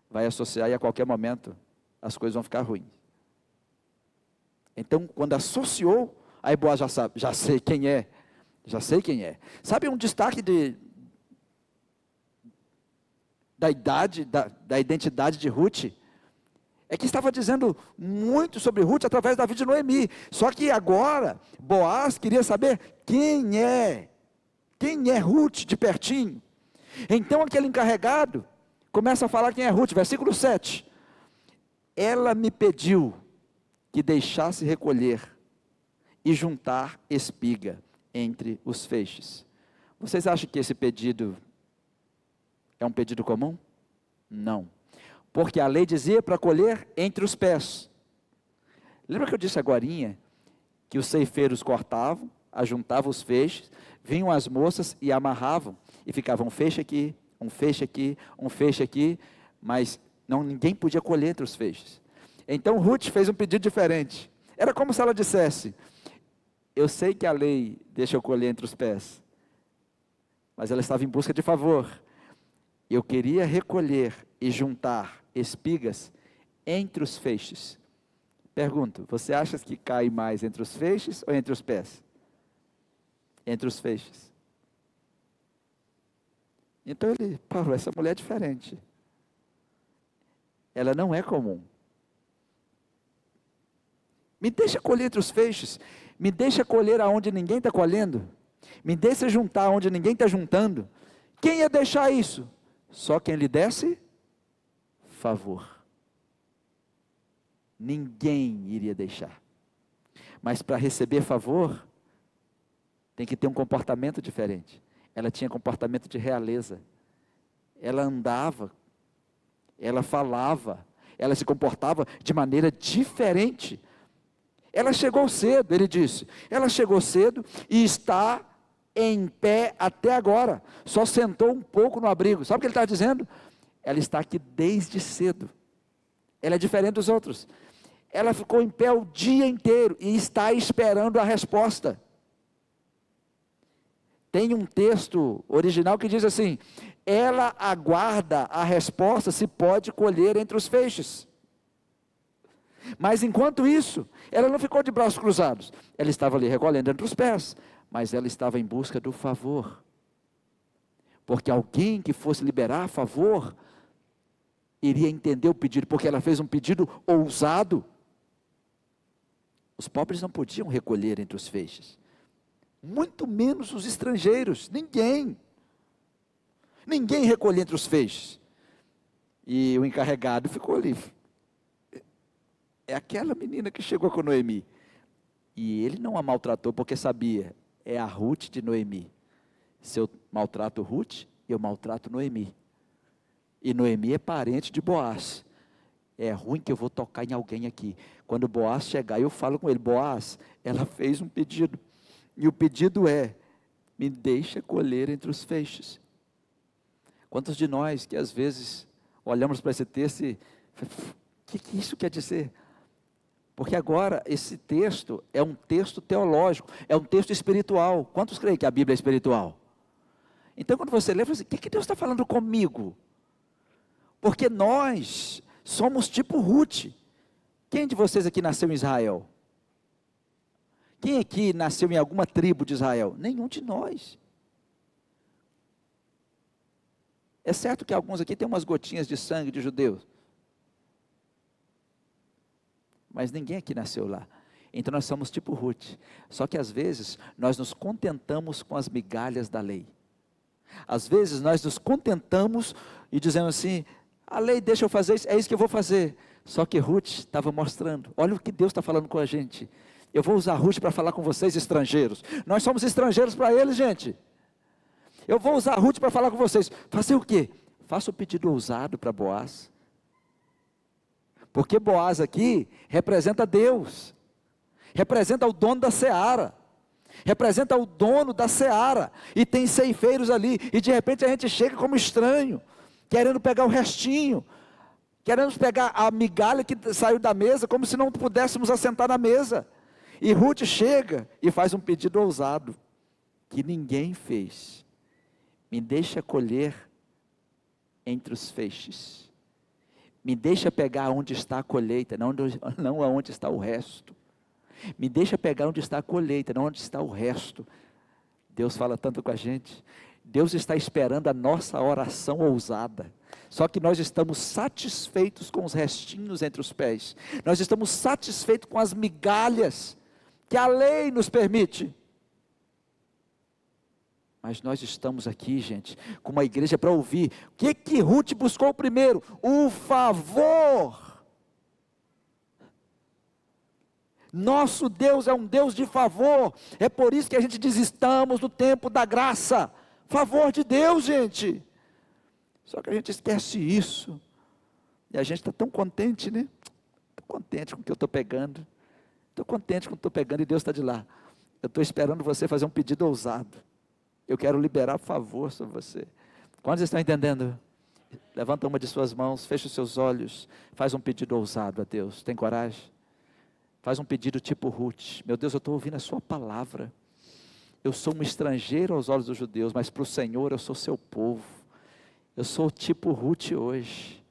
Vai associar e a qualquer momento as coisas vão ficar ruins. Então, quando associou, aí Boaz já sabe, já sei quem é. Já sei quem é. Sabe um destaque da identidade de Ruth? É que estava dizendo muito sobre Ruth através da vida de Noemi. Só que agora, Boaz queria saber quem é Ruth de pertinho. Então aquele encarregado começa a falar quem é Ruth, versículo 7. Ela me pediu que deixasse recolher e juntar espiga entre os feixes. Vocês acham que esse pedido é um pedido comum? Não. Porque a lei dizia para colher entre os pés. Lembra que eu disse agorinha que os ceifeiros cortavam, ajuntavam os feixes, vinham as moças e amarravam, e ficava um feixe aqui, um feixe aqui, um feixe aqui, mas ninguém podia colher entre os feixes. Então Ruth fez um pedido diferente. Era como se ela dissesse: eu sei que a lei deixa eu colher entre os pés, mas ela estava em busca de favor. Eu queria recolher e juntar espigas entre os feixes. Pergunto, você acha que cai mais entre os feixes ou entre os pés? Entre os feixes. Então ele, Paulo, essa mulher é diferente. Ela não é comum. Me deixa colher entre os feixes. Me deixa colher aonde ninguém está colhendo. Me deixa juntar onde ninguém está juntando. Quem ia deixar isso? Só quem lhe desse favor. Ninguém iria deixar. Mas para receber favor, tem que ter um comportamento diferente. Ela tinha comportamento de realeza. Ela andava, ela falava, ela se comportava de maneira diferente. Ela chegou cedo, ele disse. Ela chegou cedo e está em pé até agora. Só sentou um pouco no abrigo. Sabe o que ele está dizendo? Ela está aqui desde cedo. Ela é diferente dos outros. Ela ficou em pé o dia inteiro e está esperando a resposta. Tem um texto original que diz assim: ela aguarda a resposta se pode colher entre os feixes. Mas enquanto isso, ela não ficou de braços cruzados. Ela estava ali recolhendo entre os pés, mas ela estava em busca do favor. Porque alguém que fosse liberar favor iria entender o pedido, porque ela fez um pedido ousado. Os pobres não podiam recolher entre os feixes, muito menos os estrangeiros. Ninguém recolhia entre os feixes. E o encarregado ficou ali. É aquela menina que chegou com Noemi. E ele não a maltratou porque sabia, é a Ruth de Noemi. Se eu maltrato Ruth, eu maltrato Noemi. E Noemi é parente de Boaz. É ruim que eu vou tocar em alguém aqui. Quando Boaz chegar, eu falo com ele: Boaz, ela fez um pedido. E o pedido é: me deixa colher entre os feixes. Quantos de nós que às vezes olhamos para esse texto e o que isso quer dizer? Porque agora esse texto é um texto teológico, é um texto espiritual. Quantos creem que a Bíblia é espiritual? Então quando você lê, você fala assim: o que Deus está falando comigo? Porque nós Somos tipo Ruth. Quem de vocês aqui nasceu em Israel? Quem aqui nasceu em alguma tribo de Israel? Nenhum de nós. É certo que alguns aqui têm umas gotinhas de sangue de judeus. Mas ninguém aqui nasceu lá. Então nós somos tipo Ruth. Só que às vezes nós nos contentamos com as migalhas da lei. Às vezes nós nos contentamos e dizemos assim, a lei deixa eu fazer isso, é isso que eu vou fazer. Só que Ruth estava mostrando, olha o que Deus está falando com a gente. Eu vou usar Ruth para falar com vocês estrangeiros. Nós somos estrangeiros para eles, gente. Eu vou usar Ruth para falar com vocês. Fazer o quê? Faça o pedido ousado para Boaz. Porque Boaz aqui representa Deus. Representa o dono da seara. Representa o dono da seara. E tem ceifeiros ali. E de repente a gente chega como estranho. Querendo pegar o restinho. Querendo pegar a migalha que saiu da mesa. Como se não pudéssemos assentar na mesa. E Ruth chega e faz um pedido ousado. Que ninguém fez. Me deixa colher entre os feixes. Me deixa pegar onde está a colheita, não aonde está o resto. Me deixa pegar onde está a colheita, não onde está o resto. Deus fala tanto com a gente. Deus está esperando a nossa oração ousada. Só que nós estamos satisfeitos com os restinhos entre os pés. Nós estamos satisfeitos com as migalhas que a lei nos permite. Mas nós estamos aqui, gente, com uma igreja para ouvir. O que Ruth buscou primeiro? O favor. Nosso Deus é um Deus de favor. É por isso que a gente diz, estamos no tempo da graça. Favor de Deus, gente. Só que a gente esquece isso. E a gente está tão contente, né? Estou contente com o que eu estou pegando. Estou contente com o que estou pegando e Deus está de lá. Eu estou esperando você fazer um pedido ousado. Eu quero liberar favor sobre você. Quantos estão entendendo? Levanta uma de suas mãos, fecha os seus olhos, faz um pedido ousado a Deus. Tem coragem? Faz um pedido tipo Ruth. Meu Deus, eu estou ouvindo a sua palavra. Eu sou um estrangeiro aos olhos dos judeus, mas para o Senhor eu sou seu povo. Eu sou tipo Ruth hoje.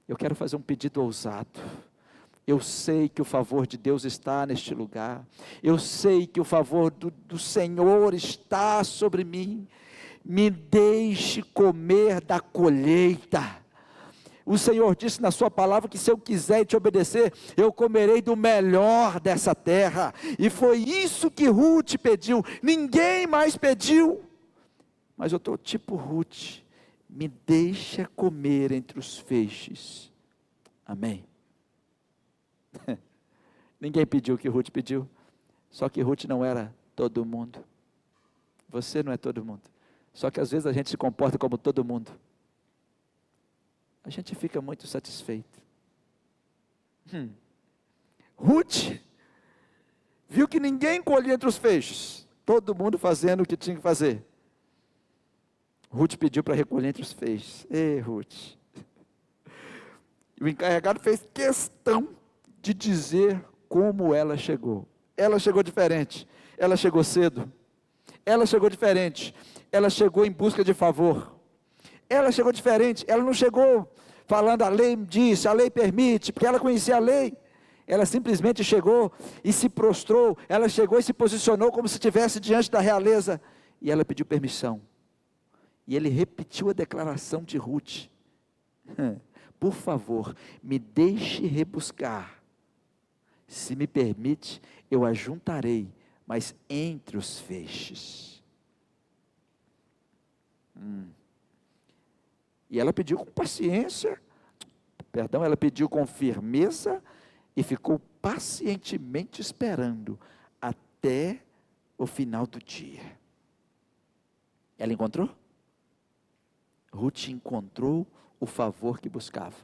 Eu quero fazer um pedido ousado. Eu sei que o favor de Deus está neste lugar. Eu sei que o favor do Senhor está sobre mim. Me deixe comer da colheita. O Senhor disse na sua palavra que se eu quiser te obedecer, eu comerei do melhor dessa terra. E foi isso que Ruth pediu. Ninguém mais pediu. Mas eu estou tipo Ruth. Me deixa comer entre os feixes. Amém. Ninguém pediu o que Ruth pediu. Só que Ruth não era todo mundo. Você não é todo mundo. Só que às vezes a gente se comporta como todo mundo. A gente fica muito satisfeito. Ruth viu que ninguém colhia entre os feixes. Todo mundo fazendo o que tinha que fazer. Ruth pediu para recolher entre os feixes. Ei, Ruth. E o encarregado fez questão de dizer como ela chegou. Ela chegou diferente. Ela chegou cedo. Ela chegou diferente. Ela chegou em busca de favor. Ela chegou diferente. Ela não chegou falando a lei disse, a lei permite, porque ela conhecia a lei. Ela simplesmente chegou e se prostrou. Ela chegou e se posicionou como se estivesse diante da realeza. E ela pediu permissão. E ele repetiu a declaração de Ruth. Por favor, me deixe rebuscar. Se me permite, eu ajuntarei, mas entre os feixes. E ela pediu com paciência, ela pediu com firmeza e ficou pacientemente esperando até o final do dia. Ela encontrou? Ruth encontrou o favor que buscava.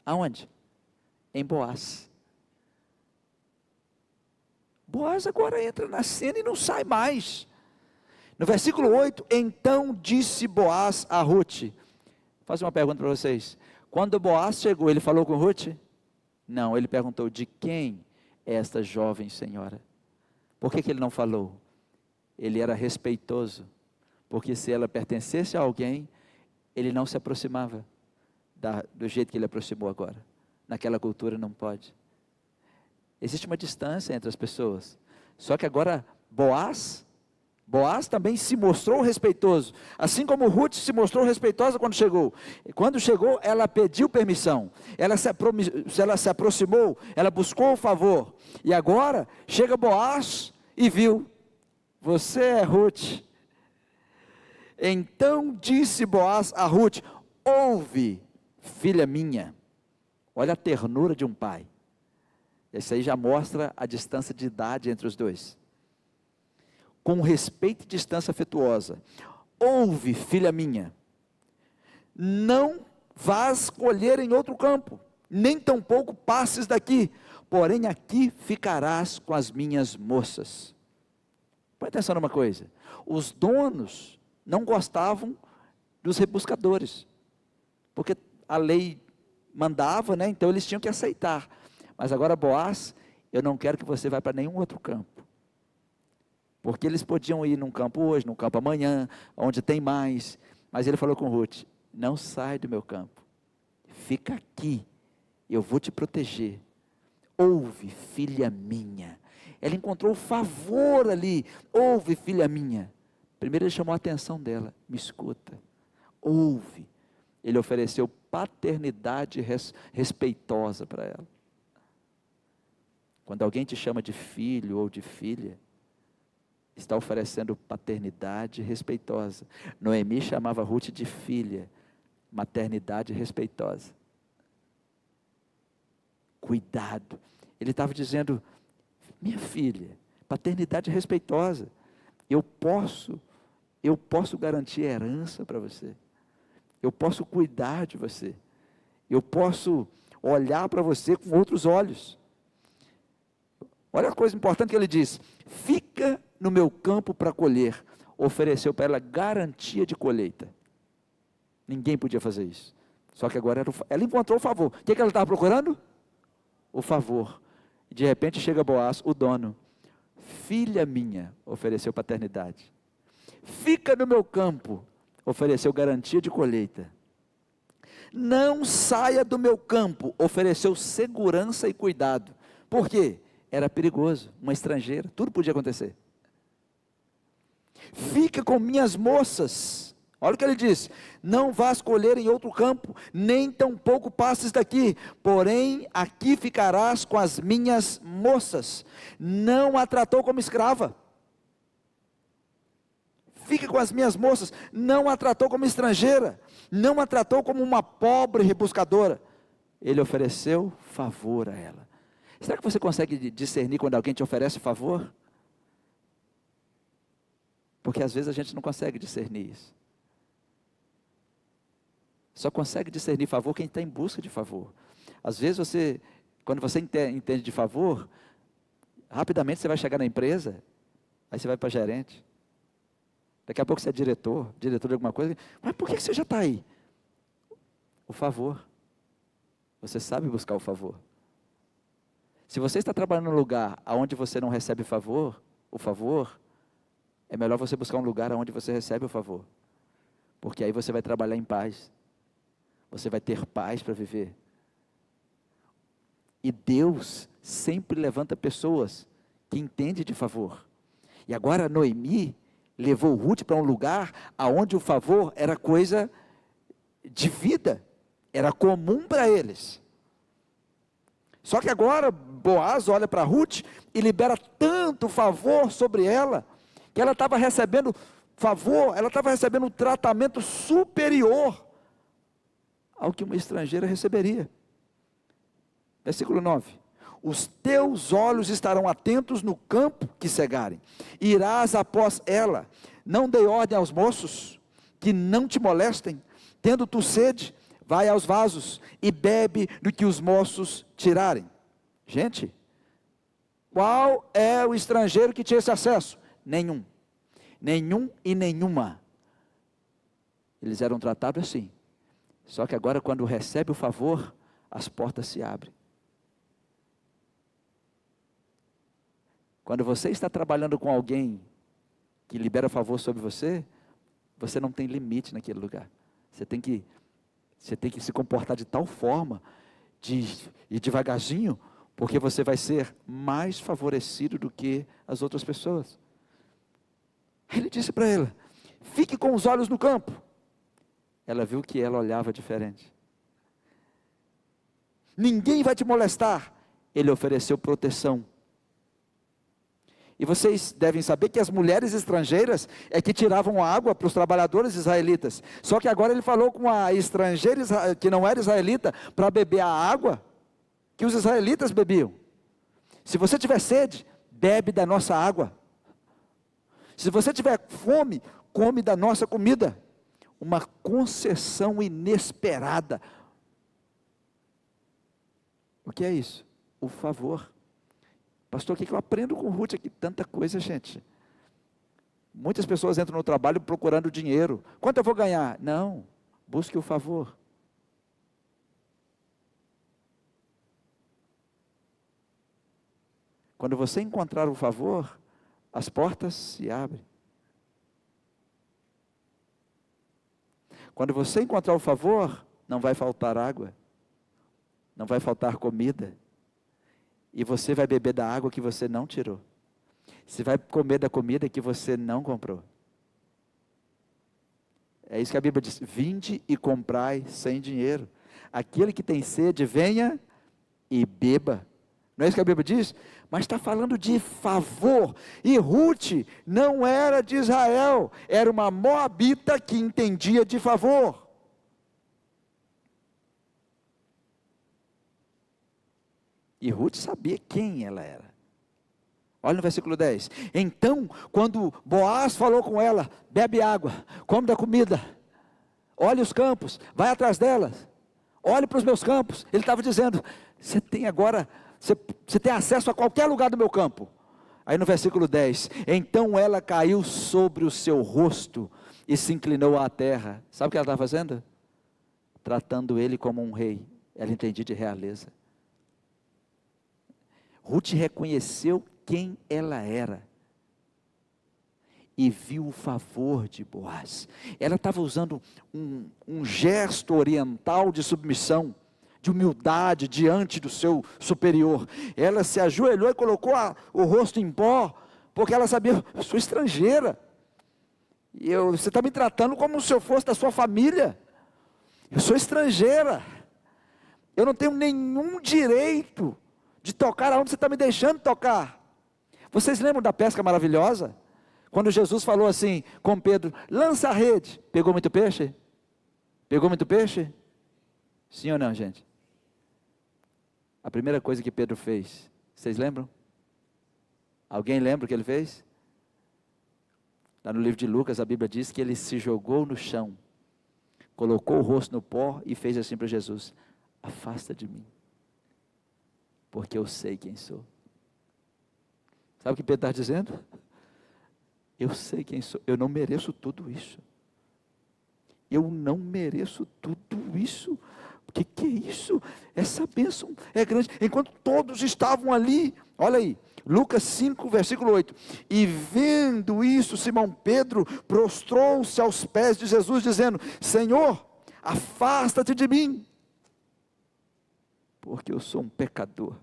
Aonde? Em Boaz. Boaz agora entra na cena e não sai mais. No versículo 8, então disse Boaz a Ruth. Vou fazer uma pergunta para vocês. Quando Boaz chegou, ele falou com Ruth? Não, ele perguntou, de quem é esta jovem senhora? Por que ele não falou? Ele era respeitoso, porque se ela pertencesse a alguém, ele não se aproximava do jeito que ele aproximou agora. naquela cultura não pode. Existe uma distância entre as pessoas. Só que agora Boaz também se mostrou respeitoso, assim como Ruth se mostrou respeitosa quando chegou. Quando chegou, ela pediu permissão, ela se aproximou, ela buscou o favor. E agora, chega Boaz e viu, você é Ruth. Então disse Boaz a Ruth, ouve, filha minha. Olha a ternura de um pai. Esse aí já mostra a distância de idade entre os dois. Com respeito e distância afetuosa. Ouve, filha minha, não vás colher em outro campo, nem tampouco passes daqui, porém aqui ficarás com as minhas moças. Presta atenção numa coisa, os donos não gostavam dos rebuscadores, porque a lei mandava, né? Então eles tinham que aceitar. Mas agora Boaz, eu não quero que você vá para nenhum outro campo. Porque eles podiam ir num campo hoje, num campo amanhã, onde tem mais. Mas ele falou com Ruth, não sai do meu campo. Fica aqui, eu vou te proteger. Ouve, filha minha. Ela encontrou favor ali. Ouve, filha minha. Primeiro ele chamou a atenção dela. Me escuta. Ouve. Ele ofereceu paternidade respeitosa para ela. Quando alguém te chama de filho ou de filha, está oferecendo paternidade respeitosa. Noemi chamava Ruth de filha, maternidade respeitosa. Cuidado. Ele estava dizendo, minha filha, paternidade respeitosa. Eu posso garantir herança para você. Eu posso cuidar de você. Eu posso olhar para você com outros olhos. Olha a coisa importante que ele diz, fica no meu campo para colher. Ofereceu para ela garantia de colheita. Ninguém podia fazer isso. Só que agora ela encontrou o favor. O que ela estava procurando? O favor. E de repente chega Boaz, o dono. Filha minha, ofereceu paternidade. Fica no meu campo, ofereceu garantia de colheita. Não saia do meu campo, ofereceu segurança e cuidado. Por quê? Era perigoso, uma estrangeira, tudo podia acontecer. Fica com minhas moças. Olha o que ele diz, não vás colher em outro campo, nem tampouco passes daqui, porém aqui ficarás com as minhas moças. Não a tratou como escrava. Fica com as minhas moças, não a tratou como estrangeira, não a tratou como uma pobre rebuscadora. Ele ofereceu favor a ela. Será que você consegue discernir quando alguém te oferece favor? Porque às vezes a gente não consegue discernir isso. Só consegue discernir favor quem está em busca de favor. Às vezes quando você entende de favor, rapidamente você vai chegar na empresa, aí você vai para gerente. Daqui a pouco você é diretor de alguma coisa. Mas por que você já está aí? O favor. Você sabe buscar o favor. Se você está trabalhando num lugar onde você não recebe o favor, é melhor você buscar um lugar onde você recebe o favor. Porque aí você vai trabalhar em paz. Você vai ter paz para viver. E Deus sempre levanta pessoas que entendem de favor. E agora Noemi levou Ruth para um lugar onde o favor era coisa de vida. Era comum para eles. Só que agora Boaz olha para Ruth e libera tanto favor sobre ela, que ela estava recebendo favor, ela estava recebendo um tratamento superior ao que uma estrangeira receberia. Versículo 9. Os teus olhos estarão atentos no campo que cegarem, irás após ela, não dei ordem aos moços, que não te molestem, tendo tu sede, vai aos vasos, e bebe do que os moços tirarem. Gente, qual é o estrangeiro que tinha esse acesso? Nenhum e nenhuma. Eles eram tratados assim, só que agora quando recebe o favor, as portas se abrem. Quando você está trabalhando com alguém que libera favor sobre você, você não tem limite naquele lugar. Você tem que se comportar de tal forma ir devagarzinho, porque você vai ser mais favorecido do que as outras pessoas. Ele disse para ela: fique com os olhos no campo. Ela viu que ela olhava diferente. Ninguém vai te molestar. Ele ofereceu proteção. E vocês devem saber que as mulheres estrangeiras é que tiravam água para os trabalhadores israelitas. Só que agora ele falou com a estrangeira que não era israelita para beber a água que os israelitas bebiam. Se você tiver sede, bebe da nossa água. Se você tiver fome, come da nossa comida. Uma concessão inesperada. O que é isso? O favor. Pastor, o que eu aprendo com Ruth aqui? Tanta coisa, gente. Muitas pessoas entram no trabalho procurando dinheiro. Quanto eu vou ganhar? Não, busque o favor. Quando você encontrar o favor, as portas se abrem. Quando você encontrar o favor, não vai faltar água, não vai faltar comida, e você vai beber da água que você não tirou. Você vai comer da comida que você não comprou. É isso que a Bíblia diz: vinde e comprai sem dinheiro. Aquele que tem sede, venha e beba. Não é isso que a Bíblia diz? Mas está falando de favor. E Ruth não era de Israel, era uma moabita que entendia de favor. E Ruth sabia quem ela era. Olha no versículo 10. Então, quando Boaz falou com ela: bebe água, come da comida, olhe os campos, vai atrás delas, olhe para os meus campos. Ele estava dizendo: você tem agora, você tem acesso a qualquer lugar do meu campo. Aí no versículo 10, então ela caiu sobre o seu rosto e se inclinou à terra. Sabe o que ela estava fazendo? Tratando ele como um rei. Ela entendia de realeza. Ruth reconheceu quem ela era e viu o favor de Boaz. Ela estava usando um gesto oriental de submissão, de humildade diante do seu superior. Ela se ajoelhou e colocou o rosto em pó, porque ela sabia: eu sou estrangeira, e você está me tratando como se eu fosse da sua família. Eu sou estrangeira, eu não tenho nenhum direito de tocar aonde você está me deixando tocar. Vocês lembram da pesca maravilhosa? Quando Jesus falou assim com Pedro: lança a rede. Pegou muito peixe? Pegou muito peixe? Sim ou não, gente? A primeira coisa que Pedro fez, vocês lembram? Alguém lembra o que ele fez? Lá no livro de Lucas, a Bíblia diz que ele se jogou no chão, colocou o rosto no pó e fez assim para Jesus: afasta de mim, porque eu sei quem sou. Sabe o que Pedro está dizendo? Eu sei quem sou, eu não mereço tudo isso. Eu não mereço tudo isso. O que é isso? Essa bênção é grande. Enquanto todos estavam ali, olha aí, Lucas 5, versículo 8. E vendo isso, Simão Pedro prostrou-se aos pés de Jesus, dizendo: Senhor, afasta-te de mim, porque eu sou um pecador.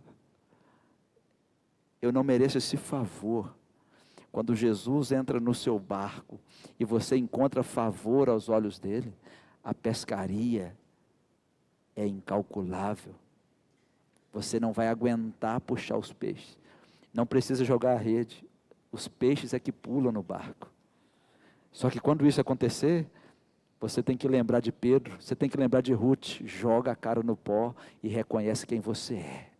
Eu não mereço esse favor. Quando Jesus entra no seu barco e você encontra favor aos olhos dele, a pescaria é incalculável. Você não vai aguentar puxar os peixes. Não precisa jogar a rede. Os peixes é que pulam no barco. Só que quando isso acontecer, você tem que lembrar de Pedro, você tem que lembrar de Ruth. Joga a cara no pó e reconhece quem você é.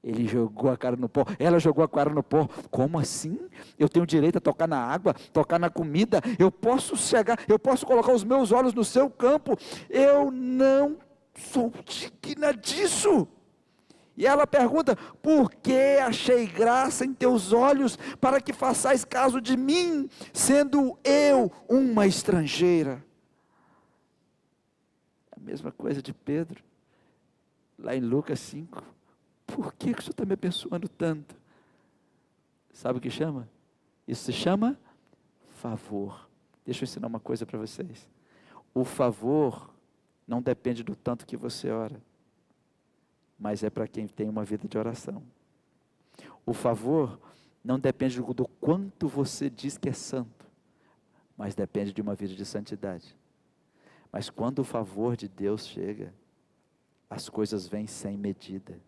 Ele jogou a cara no pó, ela jogou a cara no pó. Como assim? Eu tenho direito a tocar na água, tocar na comida, eu posso chegar, eu posso colocar os meus olhos no seu campo. Eu não sou digna disso. E ela pergunta: por que achei graça em teus olhos, para que façais caso de mim, sendo eu uma estrangeira? A mesma coisa de Pedro, lá em Lucas 5. Por que o Senhor está me abençoando tanto? Sabe o que chama? Isso se chama favor. Deixa eu ensinar uma coisa para vocês. O favor não depende do tanto que você ora, mas é para quem tem uma vida de oração. O favor não depende do quanto você diz que é santo, mas depende de uma vida de santidade. Mas quando o favor de Deus chega, as coisas vêm sem medida.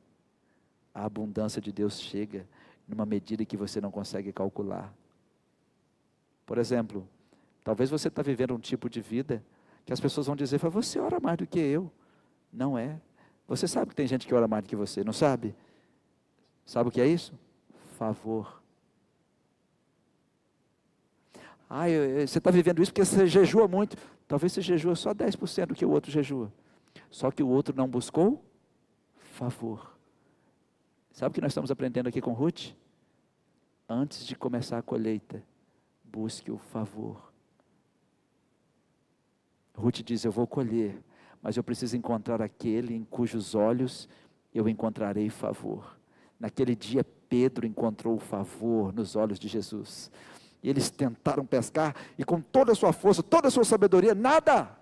A abundância de Deus chega numa medida que você não consegue calcular. Por exemplo, talvez você está vivendo um tipo de vida que as pessoas vão dizer: você ora mais do que eu. Não é. Você sabe que tem gente que ora mais do que você, não sabe? Sabe o que é isso? Favor. Você está vivendo isso porque você jejua muito. Talvez você jejua só 10% do que o outro jejua. Só que o outro não buscou favor. Sabe o que nós estamos aprendendo aqui com Ruth? Antes de começar a colheita, busque o favor. Ruth diz: eu vou colher, mas eu preciso encontrar aquele em cujos olhos eu encontrarei favor. Naquele dia, Pedro encontrou o favor nos olhos de Jesus. E eles tentaram pescar, e com toda a sua força, toda a sua sabedoria, nada.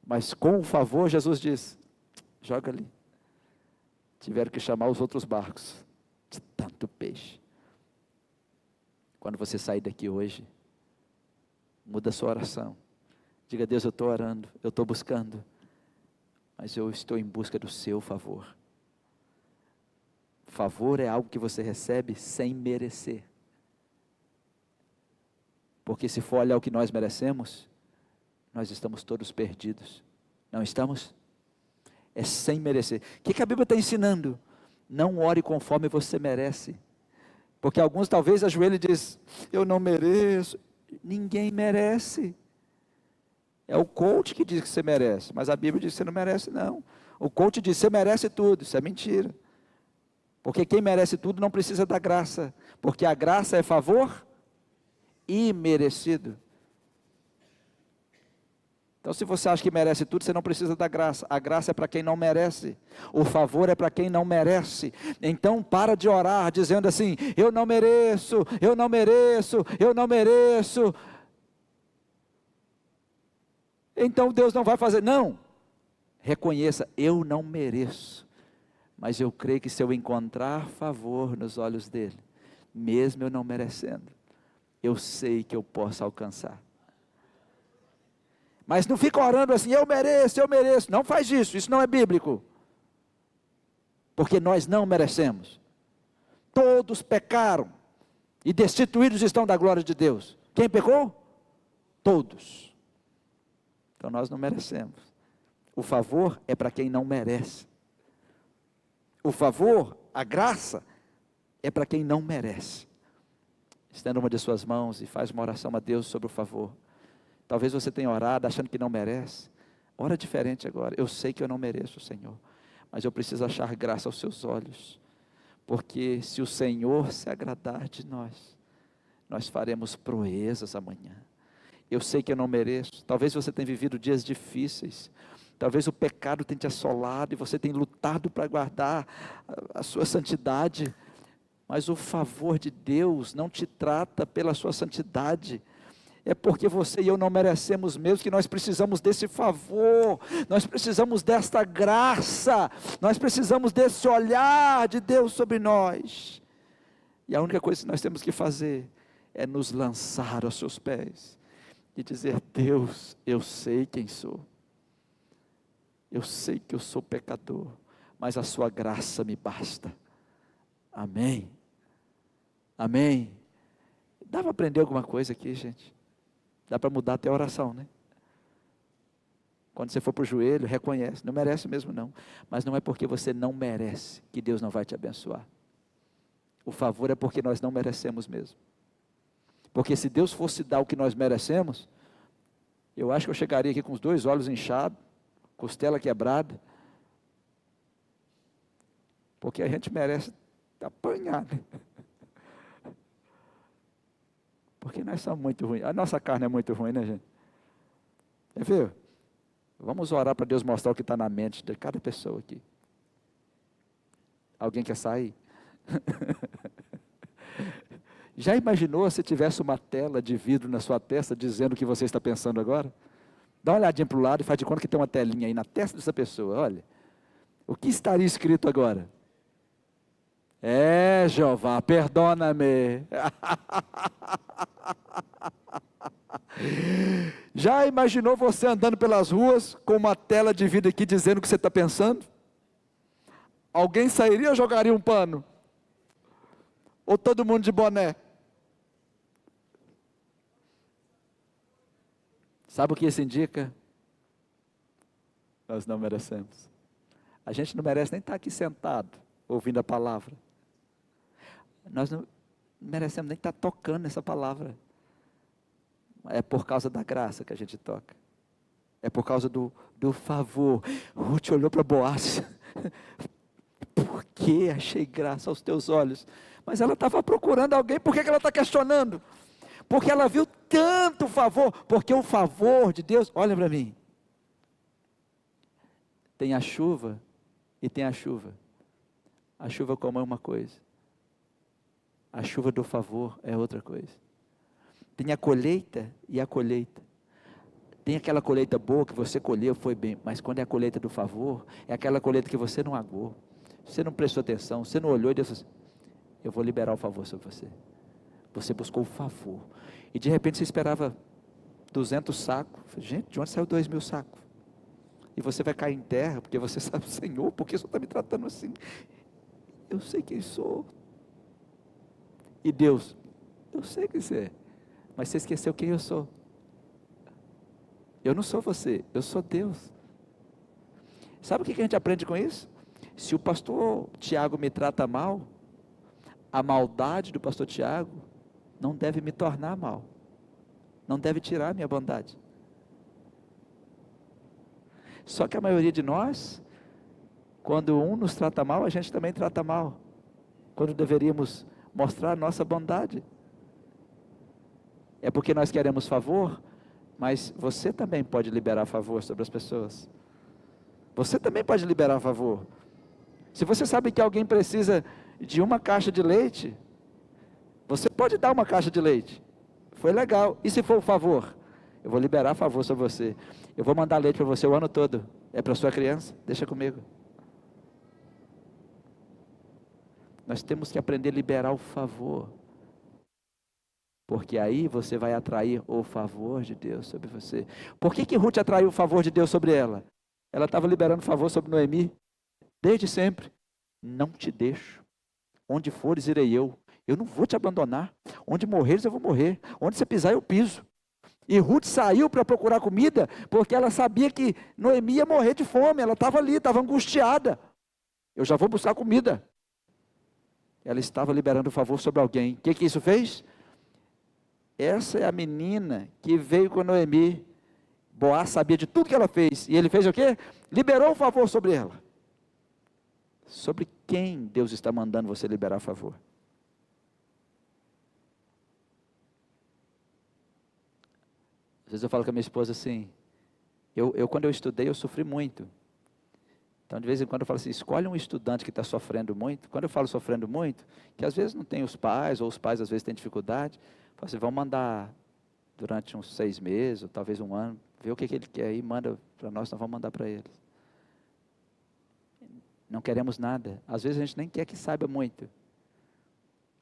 Mas com o favor, Jesus diz: joga ali. Tiveram que chamar os outros barcos, de tanto peixe. Quando você sair daqui hoje, muda a sua oração. Diga: Deus, eu estou orando, eu estou buscando, mas eu estou em busca do seu favor. Favor é algo que você recebe sem merecer. Porque se for olhar o que nós merecemos, nós estamos todos perdidos. Não estamos? É sem merecer. O que a Bíblia está ensinando? Não ore conforme você merece. Porque alguns talvez ajoelhem e dizem: eu não mereço. Ninguém merece. É o coach que diz que você merece, mas a Bíblia diz que você não merece não. O coach diz: você merece tudo. Isso é mentira. Porque quem merece tudo não precisa da graça. Porque a graça é favor imerecido. Então, se você acha que merece tudo, você não precisa da graça. A graça é para quem não merece. O favor é para quem não merece. Então, para de orar dizendo assim: eu não mereço, eu não mereço, eu não mereço. Então Deus não vai fazer. Não. Reconheça: eu não mereço. Mas eu creio que se eu encontrar favor nos olhos dele, mesmo eu não merecendo, eu sei que eu posso alcançar. Mas não fica orando assim: eu mereço, eu mereço. Não faz isso, isso não é bíblico. Porque nós não merecemos. Todos pecaram e destituídos estão da glória de Deus. Quem pecou? Todos. Então nós não merecemos. O favor é para quem não merece. O favor, a graça, é para quem não merece. Estenda uma de suas mãos e faz uma oração a Deus sobre o favor. Talvez você tenha orado achando que não merece. Ora diferente agora. Eu sei que eu não mereço, Senhor, mas eu preciso achar graça aos seus olhos. Porque se o Senhor se agradar de nós, nós faremos proezas amanhã. Eu sei que eu não mereço. Talvez você tenha vivido dias difíceis. Talvez o pecado tenha te assolado e você tenha lutado para guardar a sua santidade. Mas o favor de Deus não te trata pela sua santidade. É porque você e eu não merecemos mesmo, que nós precisamos desse favor, nós precisamos desta graça, nós precisamos desse olhar de Deus sobre nós. E a única coisa que nós temos que fazer é nos lançar aos seus pés e dizer: Deus, eu sei quem sou, eu sei que eu sou pecador, mas a sua graça me basta. Amém, amém. Dá para aprender alguma coisa aqui, gente? Dá para mudar até a oração, né? Quando você for para o joelho, reconhece, não merece mesmo não, mas não é porque você não merece que Deus não vai te abençoar. O favor é porque nós não merecemos mesmo. Porque se Deus fosse dar o que nós merecemos, eu acho que eu chegaria aqui com os 2 olhos inchados, costela quebrada, porque a gente merece apanhar, né? Porque nós somos muito ruins. A nossa carne é muito ruim, né, gente? Quer ver? Vamos orar para Deus mostrar o que está na mente de cada pessoa aqui. Alguém quer sair? Já imaginou se tivesse uma tela de vidro na sua testa dizendo o que você está pensando agora? Dá uma olhadinha para o lado e faz de conta que tem uma telinha aí na testa dessa pessoa. Olha, o que estaria escrito agora? É, Jeová, perdona-me. Já imaginou você andando pelas ruas com uma tela de vidro aqui dizendo o que você está pensando? Alguém sairia ou jogaria um pano? Ou todo mundo de boné? Sabe o que isso indica? Nós não merecemos. A gente não merece nem estar aqui sentado, ouvindo a palavra. Nós não merecemos nem estar tocando essa palavra. É por causa da graça que a gente toca. É por causa do favor. Ruth olhou para Boaz. Por que achei graça aos teus olhos? Mas ela estava procurando alguém. Por que ela está questionando? Porque ela viu tanto favor. Porque o favor de Deus, olha para mim. Tem a chuva e tem a chuva. A chuva comum é uma coisa. A chuva do favor é outra coisa. Tem a colheita e a colheita. Tem aquela colheita boa que você colheu, foi bem. Mas quando é a colheita do favor, é aquela colheita que você não aguou. Você não prestou atenção, você não olhou e disse assim, eu vou liberar o favor sobre você. Você buscou o favor. E de repente você esperava 200 sacos. Gente, de onde saiu 2.000 sacos? E você vai cair em terra, porque você sabe, Senhor, por que o Senhor está me tratando assim? Eu sei quem sou. E Deus, eu sei quem você é, mas você esqueceu quem eu sou. Eu não sou você, eu sou Deus. Sabe o que a gente aprende com isso? Se o pastor Tiago me trata mal, a maldade do pastor Tiago não deve me tornar mal, não deve tirar a minha bondade. Só que a maioria de nós, quando um nos trata mal, a gente também trata mal, quando deveríamos mostrar a nossa bondade. É porque nós queremos favor, mas você também pode liberar favor sobre as pessoas. Você também pode liberar favor. Se você sabe que alguém precisa de uma caixa de leite, você pode dar uma caixa de leite. Foi legal. E se for um favor? Eu vou liberar favor sobre você. Eu vou mandar leite para você o ano todo. É para sua criança? Deixa comigo. Nós temos que aprender a liberar o favor. Porque aí você vai atrair o favor de Deus sobre você. Por que Ruth atraiu o favor de Deus sobre ela? Ela estava liberando favor sobre Noemi. Desde sempre. Não te deixo. Onde fores, irei eu. Eu não vou te abandonar. Onde morreres, eu vou morrer. Onde você pisar, eu piso. E Ruth saiu para procurar comida, porque ela sabia que Noemi ia morrer de fome. Ela estava ali, estava angustiada. Eu já vou buscar comida. Ela estava liberando favor sobre alguém. O que isso fez? Essa é a menina que veio com Noemi. Boaz sabia de tudo que ela fez. E ele fez o quê? Liberou o favor sobre ela. Sobre quem Deus está mandando você liberar favor? Às vezes eu falo com a minha esposa assim, quando eu estudei, eu sofri muito. Então, de vez em quando eu falo assim, escolhe um estudante que está sofrendo muito. Quando eu falo sofrendo muito, que às vezes não tem os pais, ou os pais às vezes têm dificuldade, eu falo assim, vamos mandar durante uns 6 meses, ou talvez um ano, ver o que ele quer e manda para nós vamos mandar para eles. Não queremos nada. Às vezes a gente nem quer que saiba muito.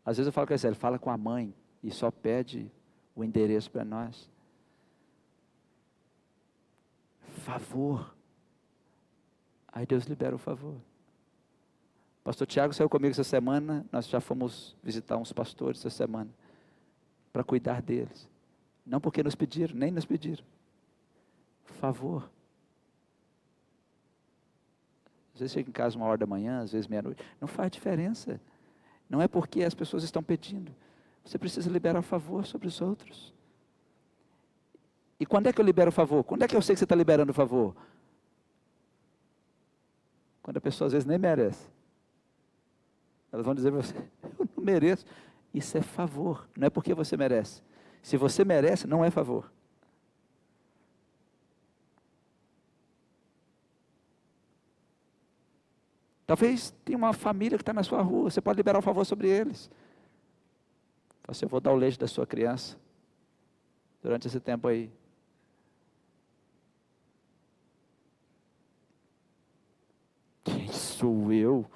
Às vezes eu falo com ele, fala com a mãe, e só pede o endereço para nós. Favor. Aí Deus libera o favor. Pastor Tiago saiu comigo essa semana, nós já fomos visitar uns pastores essa semana, para cuidar deles. Não porque nos pediram, nem nos pediram. Favor. Às vezes chega em casa 1h da manhã, às vezes meia-noite. Não faz diferença. Não é porque as pessoas estão pedindo. Você precisa liberar favor sobre os outros. E quando é que eu libero o favor? Quando é que eu sei que você está liberando o favor? Quando a pessoa às vezes nem merece. Elas vão dizer para você, eu não mereço. Isso é favor, não é porque você merece. Se você merece, não é favor. Talvez tenha uma família que está na sua rua, você pode liberar o favor sobre eles. Você, eu vou dar o leite da sua criança durante esse tempo aí. sou eu.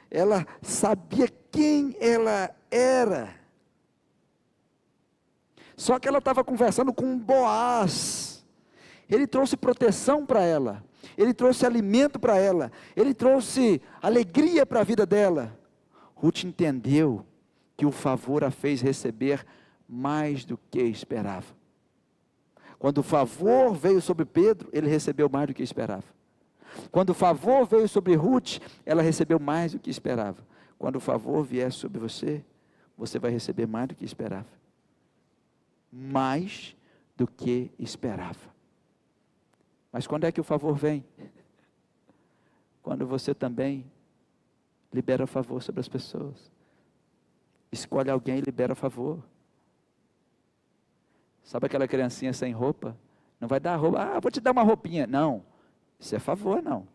Ela sabia quem ela era. Só que ela estava conversando com Boaz. Ele trouxe proteção para ela. Ele trouxe alimento para ela. Ele trouxe alegria para a vida dela. Ruth entendeu que o favor a fez receber mais do que esperava. Quando o favor veio sobre Pedro, ele recebeu mais do que esperava. Quando o favor veio sobre Ruth, ela recebeu mais do que esperava. Quando o favor vier sobre você, você vai receber mais do que esperava. Mais do que esperava. Mas quando é que o favor vem? Quando você também libera favor sobre as pessoas. Escolhe alguém e libera favor. Sabe aquela criancinha sem roupa? Não vai dar roupa, vou te dar uma roupinha. Não, isso é favor não.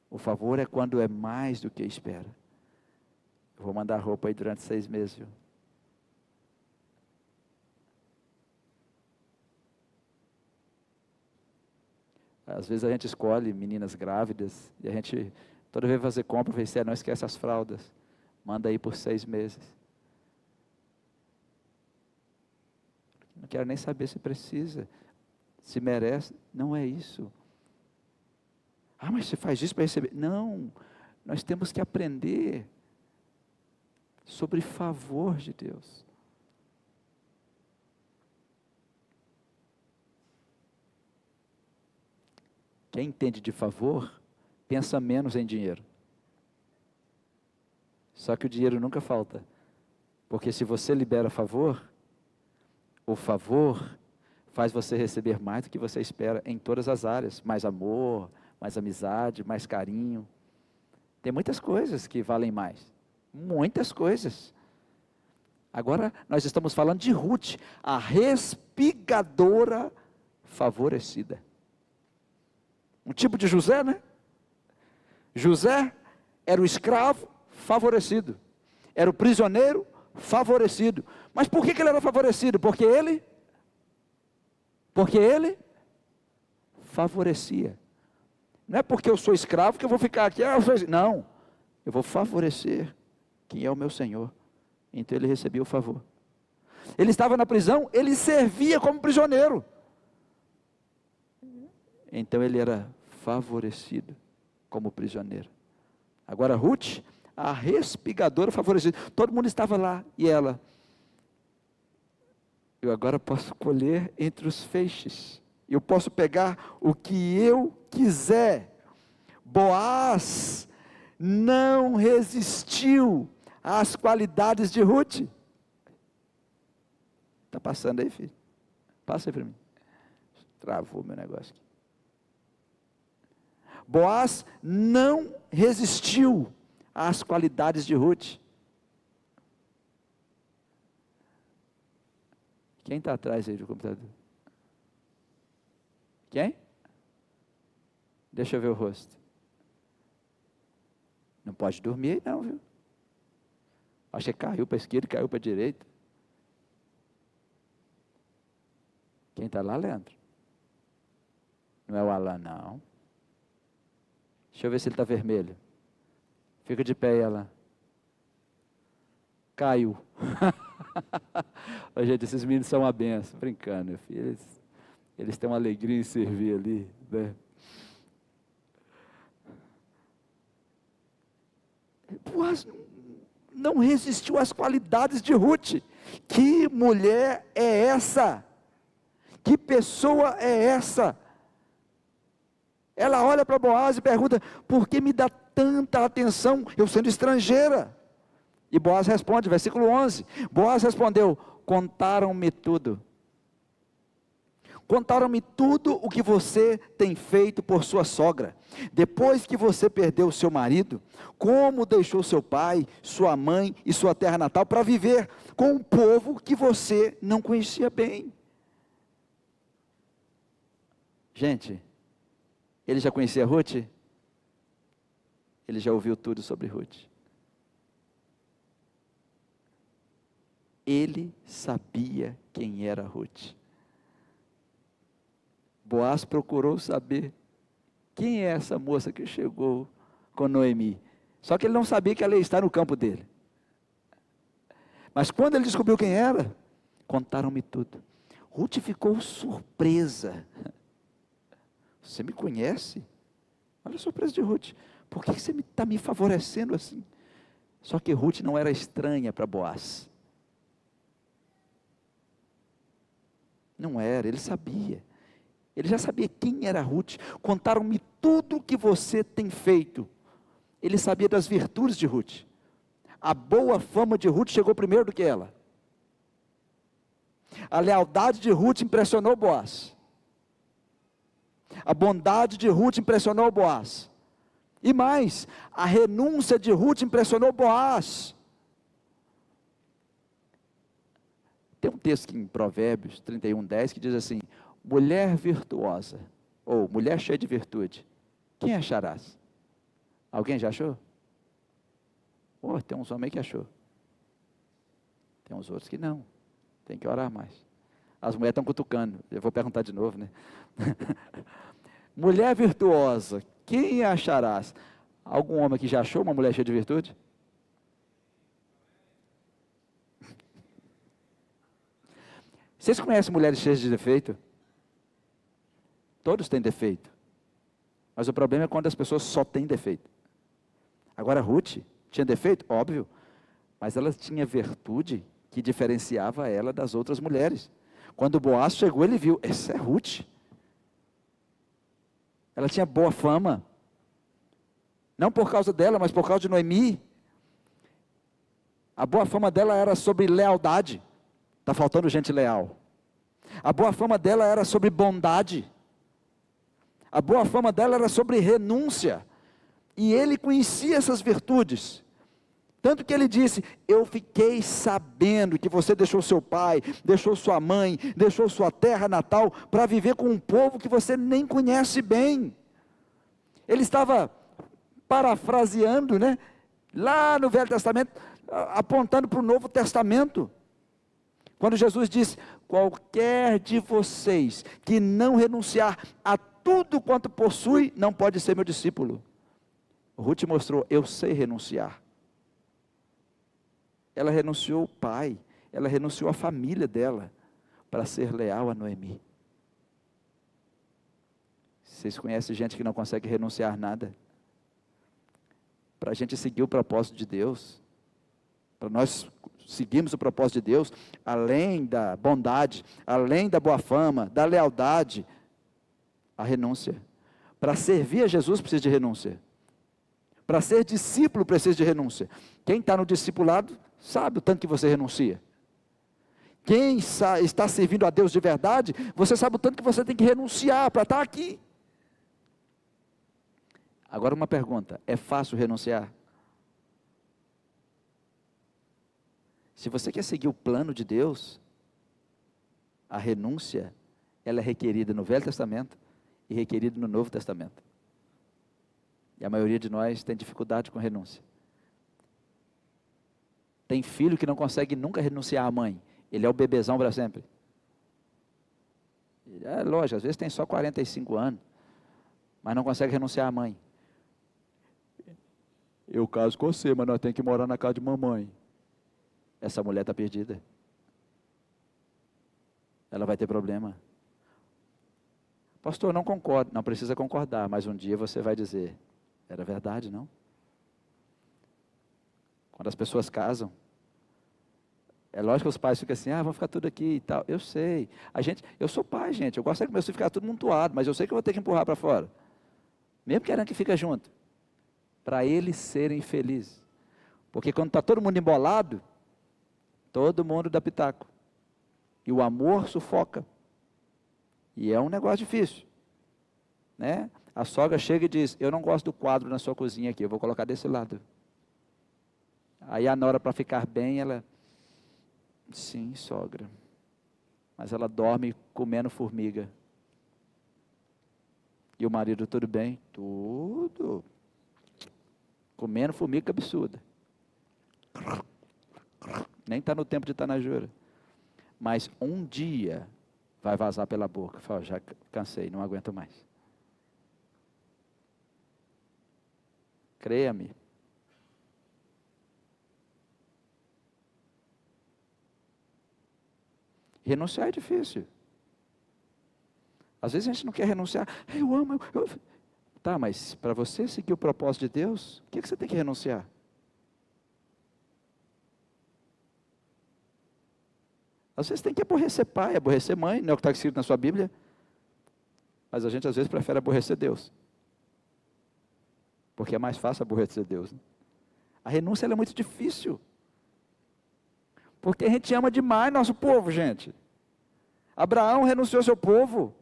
O favor é quando é mais do que espera. Eu vou mandar roupa aí durante 6 meses, viu? Às vezes a gente escolhe meninas grávidas, e a gente, toda vez fazer compra, não esquece as fraldas, manda aí por 6 meses. Não quero nem saber se precisa, se merece, não é isso. Mas você faz isso para receber? Não, nós temos que aprender sobre favor de Deus. Quem entende de favor, pensa menos em dinheiro. Só que o dinheiro nunca falta. Porque se você libera favor, o favor faz você receber mais do que você espera em todas as áreas. Mais amor, mais amizade, mais carinho. Tem muitas coisas que valem mais. Muitas coisas. Agora nós estamos falando de Ruth, a respigadora favorecida. Um tipo de José, né? José era o escravo favorecido. Era o prisioneiro favorecido. Mas por que ele era favorecido? Porque ele favorecia. Não é porque eu sou escravo que eu vou ficar aqui. Não, eu vou favorecer quem é o meu Senhor. Então ele recebia o favor. Ele estava na prisão, ele servia como prisioneiro. Então ele era favorecido como prisioneiro. Agora Ruth, a respigadora favorecida. Todo mundo estava lá e ela. Eu agora posso colher entre os feixes. Eu posso pegar o que eu quiser. Boaz não resistiu às qualidades de Ruth. Está passando aí, filho? Passa aí para mim. Travou meu negócio aqui. Boaz não resistiu às qualidades de Ruth. Quem está atrás aí do computador? Quem? Deixa eu ver o rosto. Não pode dormir aí não, viu? Acho que caiu para a esquerda, caiu para a direita. Quem está lá, Leandro? Não é o Alan, não. Deixa eu ver se ele está vermelho. Fica de pé aí, Alan. Caiu. Ô, gente, esses meninos são uma benção. Brincando, meu filho. Eles têm uma alegria em servir ali, né? Boaz não resistiu às qualidades de Ruth. Que mulher é essa? Que pessoa é essa? Ela olha para Boaz e pergunta: por que me dá tanta atenção, eu sendo estrangeira? E Boaz responde, versículo 11. Boaz respondeu: contaram-me tudo. Contaram-me tudo o que você tem feito por sua sogra. Depois que você perdeu seu marido, como deixou seu pai, sua mãe e sua terra natal para viver com um povo que você não conhecia bem. Gente, ele já conhecia Ruth? Ele já ouviu tudo sobre Ruth. Ele sabia quem era Ruth. Boaz procurou saber quem é essa moça que chegou com Noemi? Só que ele não sabia que ela ia estar no campo dele. Mas quando ele descobriu quem era, contaram-me tudo. Ruth ficou surpresa. Você me conhece? Olha a surpresa de Ruth. Por que você está me favorecendo assim? Só que Ruth não era estranha para Boaz. Não era, ele sabia. Ele já sabia quem era Ruth. Contaram-me tudo o que você tem feito. Ele sabia das virtudes de Ruth. A boa fama de Ruth chegou primeiro do que ela. A lealdade de Ruth impressionou Boaz. A bondade de Ruth impressionou Boaz. E mais, a renúncia de Ruth impressionou Boaz. Tem um texto aqui em Provérbios 31:10 que diz assim: mulher virtuosa, ou mulher cheia de virtude, quem acharás? Alguém já achou? Oh, tem uns homens que achou. Tem uns outros que não. Tem que orar mais. As mulheres estão cutucando. Eu vou perguntar de novo, né? Mulher virtuosa, quem acharás? Algum homem que já achou uma mulher cheia de virtude? Vocês conhecem mulheres cheias de defeito? Todos têm defeito. Mas o problema é quando as pessoas só têm defeito. Agora Ruth tinha defeito? Óbvio. Mas ela tinha virtude que diferenciava ela das outras mulheres. Quando Boaz chegou, ele viu, essa é Ruth. Ela tinha boa fama. Não por causa dela, mas por causa de Noemi. A boa fama dela era sobre lealdade. Está faltando gente leal. A boa fama dela era sobre bondade. A boa fama dela era sobre renúncia. E ele conhecia essas virtudes. Tanto que ele disse, eu fiquei sabendo que você deixou seu pai, deixou sua mãe, deixou sua terra natal, para viver com um povo que você nem conhece bem. Ele estava parafraseando, né? Lá no Velho Testamento, apontando para o Novo Testamento. Quando Jesus disse, qualquer de vocês que não renunciar a tudo quanto possui, não pode ser meu discípulo. Ruth mostrou, eu sei renunciar. Ela renunciou ao pai, ela renunciou à família dela, para ser leal a Noemi. Vocês conhecem gente que não consegue renunciar a nada? Para a gente seguir o propósito de Deus, para nós seguirmos o propósito de Deus, além da bondade, além da boa fama, da lealdade, a renúncia. Para servir a Jesus precisa de renúncia. Para ser discípulo precisa de renúncia. Quem está no discipulado sabe o tanto que você renuncia. Quem está servindo a Deus de verdade, você sabe o tanto que você tem que renunciar para estar aqui. Agora uma pergunta, é fácil renunciar? Se você quer seguir o plano de Deus, a renúncia, ela é requerida no Velho Testamento e requerida no Novo Testamento. E a maioria de nós tem dificuldade com renúncia. Tem filho que não consegue nunca renunciar à mãe. Ele é o bebezão para sempre. É lógico, às vezes tem só 45 anos, mas não consegue renunciar à mãe. Eu caso com você, mas nós temos que morar na casa de mamãe. Essa mulher está perdida. Ela vai ter problema. Pastor, não concordo. Não precisa concordar, mas um dia você vai dizer, era verdade, não? Quando as pessoas casam, é lógico que os pais ficam assim, vamos ficar tudo aqui e tal. Eu sei. Eu sou pai, gente. Eu gosto de meus filhos ficar tudo montuado, mas eu sei que eu vou ter que empurrar para fora. Mesmo querendo que fica junto. Para eles serem felizes. Porque quando está todo mundo embolado, todo mundo dá pitaco. E o amor sufoca. E é um negócio difícil. Né? A sogra chega e diz, eu não gosto do quadro na sua cozinha aqui, eu vou colocar desse lado. Aí a nora, para ficar bem, ela, sim, sogra. Mas ela dorme comendo formiga. E o marido, tudo bem? Tudo. Comendo formiga absurda. Nem está no tempo de Tanajura. Mas um dia vai vazar pela boca. Fala, já cansei, não aguento mais. Creia-me. Renunciar é difícil. Às vezes a gente não quer renunciar. Eu amo. Tá, mas para você seguir o propósito de Deus, o que você tem que renunciar? Às vezes tem que aborrecer pai, aborrecer mãe, não é o que está escrito na sua Bíblia. Mas a gente às vezes prefere aborrecer Deus. Porque é mais fácil aborrecer Deus. Né? A renúncia ela é muito difícil. Porque a gente ama demais nosso povo, gente. Abraão renunciou ao seu povo.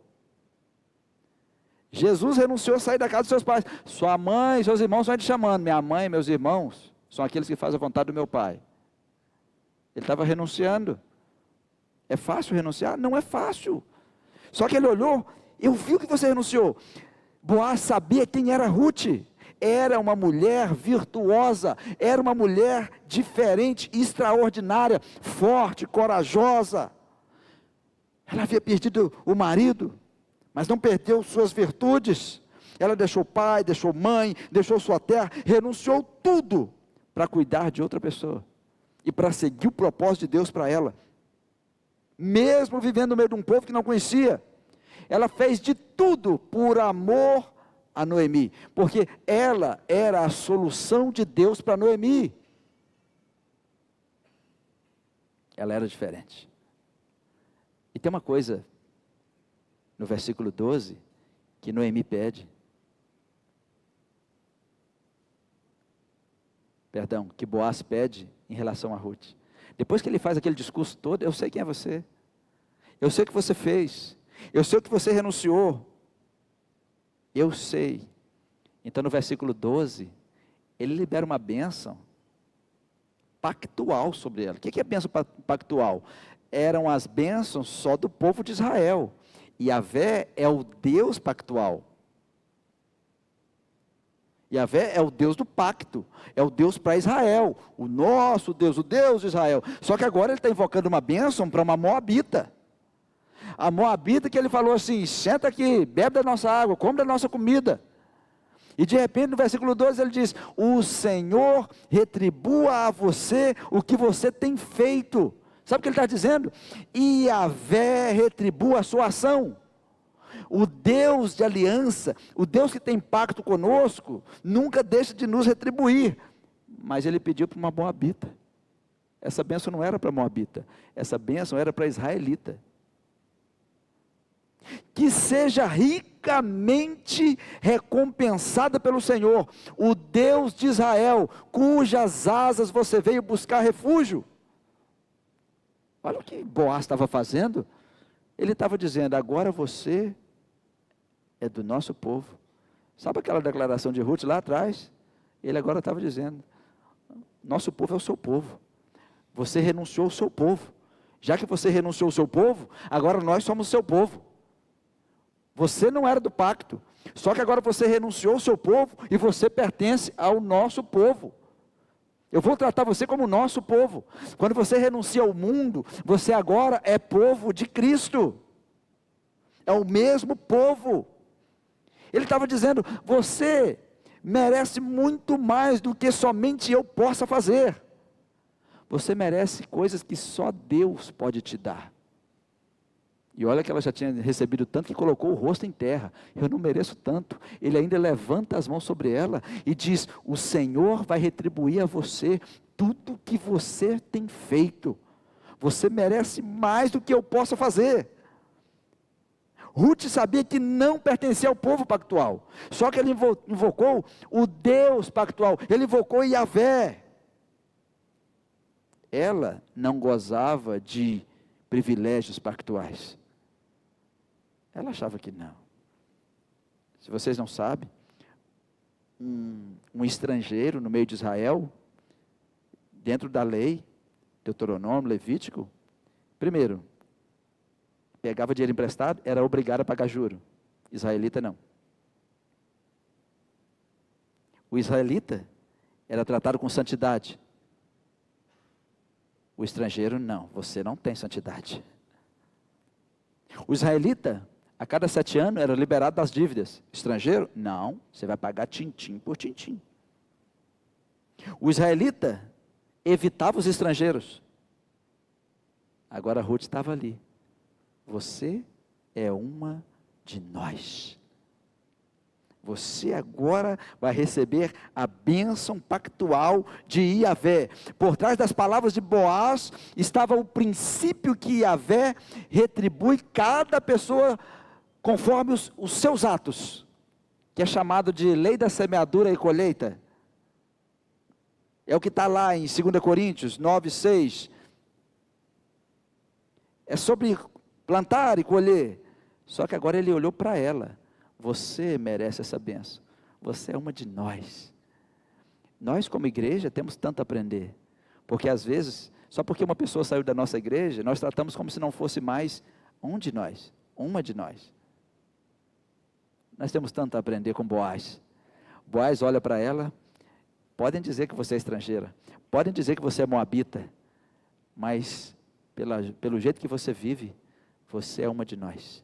Jesus renunciou a sair da casa dos seus pais. Sua mãe, seus irmãos estão te chamando. Minha mãe e meus irmãos são aqueles que fazem a vontade do meu pai. Ele estava renunciando. É fácil renunciar? Não é fácil. Só que ele olhou, eu vi o que você renunciou. Boaz sabia quem era Ruth. Era uma mulher virtuosa, era uma mulher diferente, extraordinária, forte, corajosa. Ela havia perdido o marido, mas não perdeu suas virtudes. Ela deixou pai, deixou mãe, deixou sua terra, renunciou tudo para cuidar de outra pessoa e para seguir o propósito de Deus para ela. Mesmo vivendo no meio de um povo que não conhecia, ela fez de tudo por amor a Noemi, porque ela era a solução de Deus para Noemi. Ela era diferente. E tem uma coisa no versículo 12 que Noemi pede. Perdão, que Boaz pede em relação a Ruth. Depois que ele faz aquele discurso todo, eu sei quem é você. Eu sei o que você fez. Eu sei o que você renunciou. Eu sei. Então no versículo 12, ele libera uma bênção pactual sobre ela. O que é bênção pactual? Eram as bênçãos só do povo de Israel. Yahvé é o Deus pactual. Yahvé é o Deus do pacto, é o Deus para Israel, o nosso Deus, o Deus de Israel. Só que agora ele está invocando uma bênção para uma moabita. A moabita que ele falou assim, senta aqui, bebe da nossa água, come da nossa comida. E de repente no versículo 12 ele diz, o Senhor retribua a você o que você tem feito. Sabe o que ele está dizendo? E Yahvé retribua a sua ação. O Deus de aliança, o Deus que tem pacto conosco, nunca deixa de nos retribuir. Mas ele pediu para uma moabita. Essa bênção não era para moabita, essa bênção era para israelita. Que seja ricamente recompensada pelo Senhor, o Deus de Israel, cujas asas você veio buscar refúgio. Olha o que Boaz estava fazendo. Ele estava dizendo, agora você é do nosso povo. Sabe aquela declaração de Ruth lá atrás? Ele agora estava dizendo, nosso povo é o seu povo. Você renunciou ao seu povo. Já que você renunciou ao seu povo, agora nós somos o seu povo. Você não era do pacto, só que agora você renunciou ao seu povo e você pertence ao nosso povo. Eu vou tratar você como nosso povo. Quando você renuncia ao mundo, você agora é povo de Cristo. É o mesmo povo. Ele estava dizendo, você merece muito mais do que somente eu possa fazer. Você merece coisas que só Deus pode te dar. E olha que ela já tinha recebido tanto que colocou o rosto em terra. Eu não mereço tanto. Ele ainda levanta as mãos sobre ela e diz, o Senhor vai retribuir a você tudo que você tem feito. Você merece mais do que eu possa fazer. Ruth sabia que não pertencia ao povo pactual. Só que ele invocou o Deus pactual. Ele invocou Yahvé. Ela não gozava de privilégios pactuais. Ela achava que não. Se vocês não sabem, um estrangeiro no meio de Israel, dentro da lei, Deuteronômio, Levítico, primeiro, pegava dinheiro emprestado, era obrigado a pagar juro. Israelita não. O israelita era tratado com santidade. O estrangeiro não, você não tem santidade. O israelita, a cada 7 anos, era liberado das dívidas. Estrangeiro, não, você vai pagar tintim por tintim. O israelita evitava os estrangeiros. Agora Ruth estava ali. Você é uma de nós. Você agora vai receber a bênção pactual de Yahvé. Por trás das palavras de Boaz estava o princípio que Yahvé retribui cada pessoa conforme os seus atos, que é chamado de lei da semeadura e colheita. É o que está lá em 2 Coríntios 9:6. É sobre plantar e colher. Só que agora ele olhou para ela. Você merece essa bênção. Você é uma de nós. Nós como igreja temos tanto a aprender. Porque às vezes, só porque uma pessoa saiu da nossa igreja, nós tratamos como se não fosse mais um de nós, uma de nós. Nós temos tanto a aprender com Boaz. Boaz olha para ela, podem dizer que você é estrangeira, podem dizer que você é moabita, mas pelo jeito que você vive, você é uma de nós.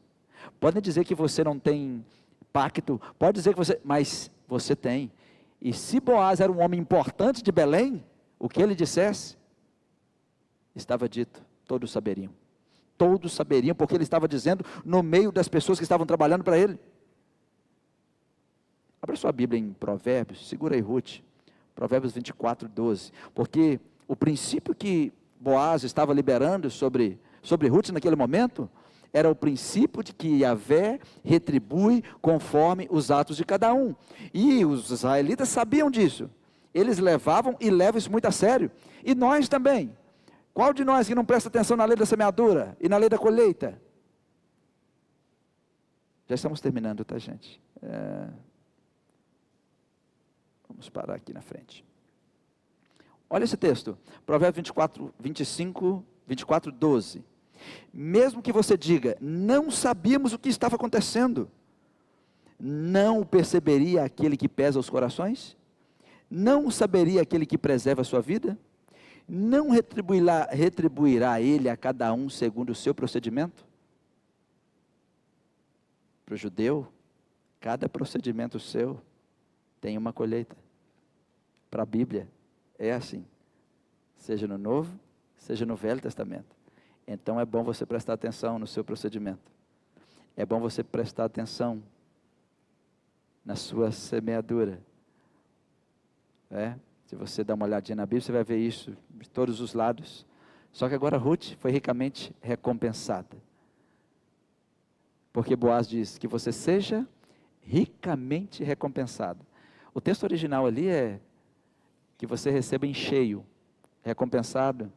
Podem dizer que você não tem pacto, pode dizer que você, mas você tem. E se Boaz era um homem importante de Belém, o que ele dissesse, estava dito, todos saberiam. Todos saberiam, porque ele estava dizendo no meio das pessoas que estavam trabalhando para ele. Abra sua Bíblia em Provérbios, segura aí Ruth, Provérbios 24:12, porque o princípio que Boaz estava liberando sobre Ruth naquele momento, era o princípio de que Yahvé retribui conforme os atos de cada um, e os israelitas sabiam disso, eles levavam e levam isso muito a sério, e nós também. Qual de nós que não presta atenção na lei da semeadura e na lei da colheita? Já estamos terminando, tá gente? Vamos parar aqui na frente. Olha esse texto, Provérbios 24:12. Mesmo que você diga, não sabíamos o que estava acontecendo, não o perceberia aquele que pesa os corações? Não o saberia aquele que preserva a sua vida? Não retribuirá ele a cada um segundo o seu procedimento? Para o judeu, cada procedimento seu tem uma colheita. Para a Bíblia, é assim, seja no Novo, seja no Velho Testamento. Então é bom você prestar atenção no seu procedimento. É bom você prestar atenção na sua semeadura. Se você dá uma olhadinha na Bíblia, você vai ver isso de todos os lados. Só que agora Ruth foi ricamente recompensada. Porque Boaz diz que você seja ricamente recompensado. O texto original ali é que você receba em cheio, recompensado.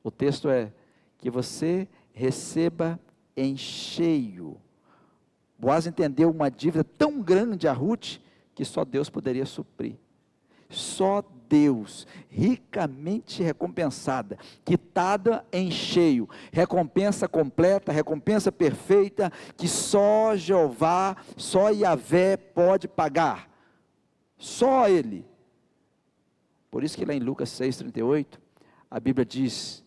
O texto é que você receba em cheio. Boaz entendeu uma dívida tão grande a Ruth, que só Deus poderia suprir. Só Deus, ricamente recompensada, quitada em cheio, recompensa completa, recompensa perfeita, que só Jeová, só Yahvé pode pagar. Só Ele. Por isso que lá em Lucas 6:38, a Bíblia diz,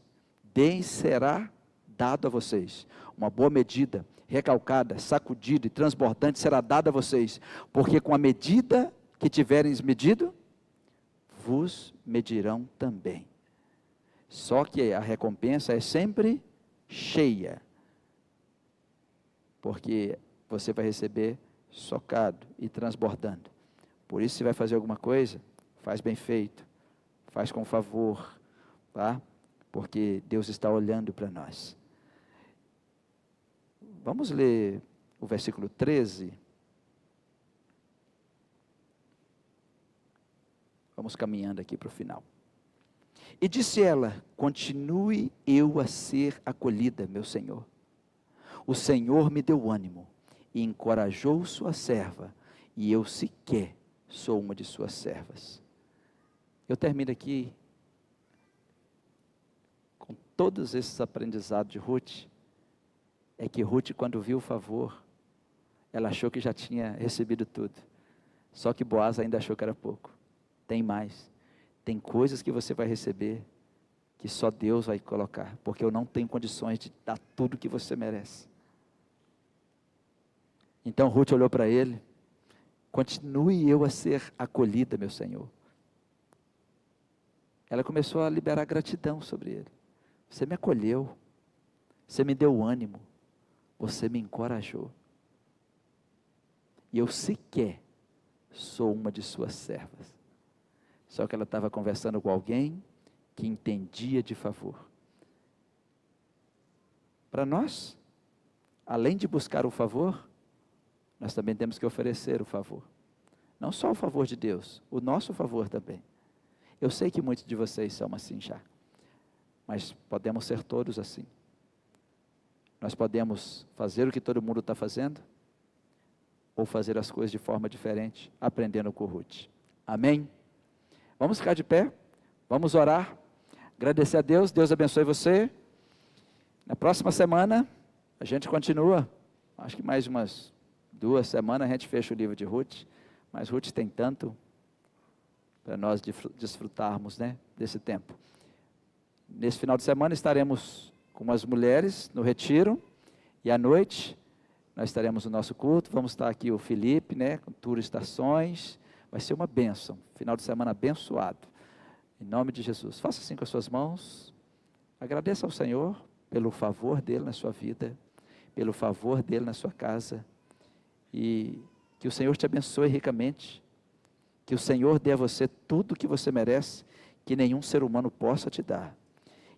será dado a vocês, uma boa medida, recalcada, sacudida e transbordante será dada a vocês, porque com a medida que tiverem medido, vos medirão também. Só que a recompensa é sempre cheia, porque você vai receber socado e transbordando. Por isso, se vai fazer alguma coisa, faz bem feito, faz com favor, tá? Porque Deus está olhando para nós. Vamos ler o versículo 13. Vamos caminhando aqui para o final. E disse ela, continue eu a ser acolhida, meu Senhor. O Senhor me deu ânimo e encorajou sua serva, e eu sequer sou uma de suas servas. Eu termino aqui com todos esses aprendizados de Ruth. É que Ruth, quando viu o favor, ela achou que já tinha recebido tudo. Só que Boaz ainda achou que era pouco. Tem mais. Tem coisas que você vai receber que só Deus vai colocar, porque eu não tenho condições de dar tudo que você merece. Então Ruth olhou para ele, continue eu a ser acolhida, meu Senhor. ela começou a liberar gratidão sobre ele. Você me acolheu, você me deu ânimo, você me encorajou. E eu sequer sou uma de suas servas. Só que ela estava conversando com alguém que entendia de favor. Para nós, além de buscar o favor, nós também temos que oferecer o favor. Não só o favor de Deus, o nosso favor também. Eu sei que muitos de vocês são assim já, mas podemos ser todos assim. Nós podemos fazer o que todo mundo está fazendo, ou fazer as coisas de forma diferente, aprendendo com Ruth. Amém? Vamos ficar de pé, vamos orar, agradecer a Deus, Deus abençoe você. Na próxima semana, a gente continua, acho que mais umas 2 semanas a gente fecha o livro de Ruth, mas Ruth tem tanto para nós desfrutarmos, né, desse tempo. Nesse final de semana estaremos com as mulheres no retiro, e à noite nós estaremos no nosso culto, vamos estar aqui o Felipe, né, com tour estações, vai ser uma bênção, final de semana abençoado, em nome de Jesus. Faça assim com as suas mãos, agradeça ao Senhor pelo favor dele na sua vida, pelo favor dele na sua casa, e que o Senhor te abençoe ricamente, que o Senhor dê a você tudo o que você merece, que nenhum ser humano possa te dar,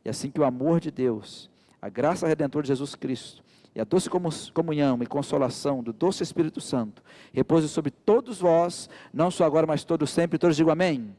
e assim que o amor de Deus, a graça redentora de Jesus Cristo, e a doce comunhão e consolação do doce Espírito Santo, repouse sobre todos vós, não só agora, mas todos sempre, todos digam amém.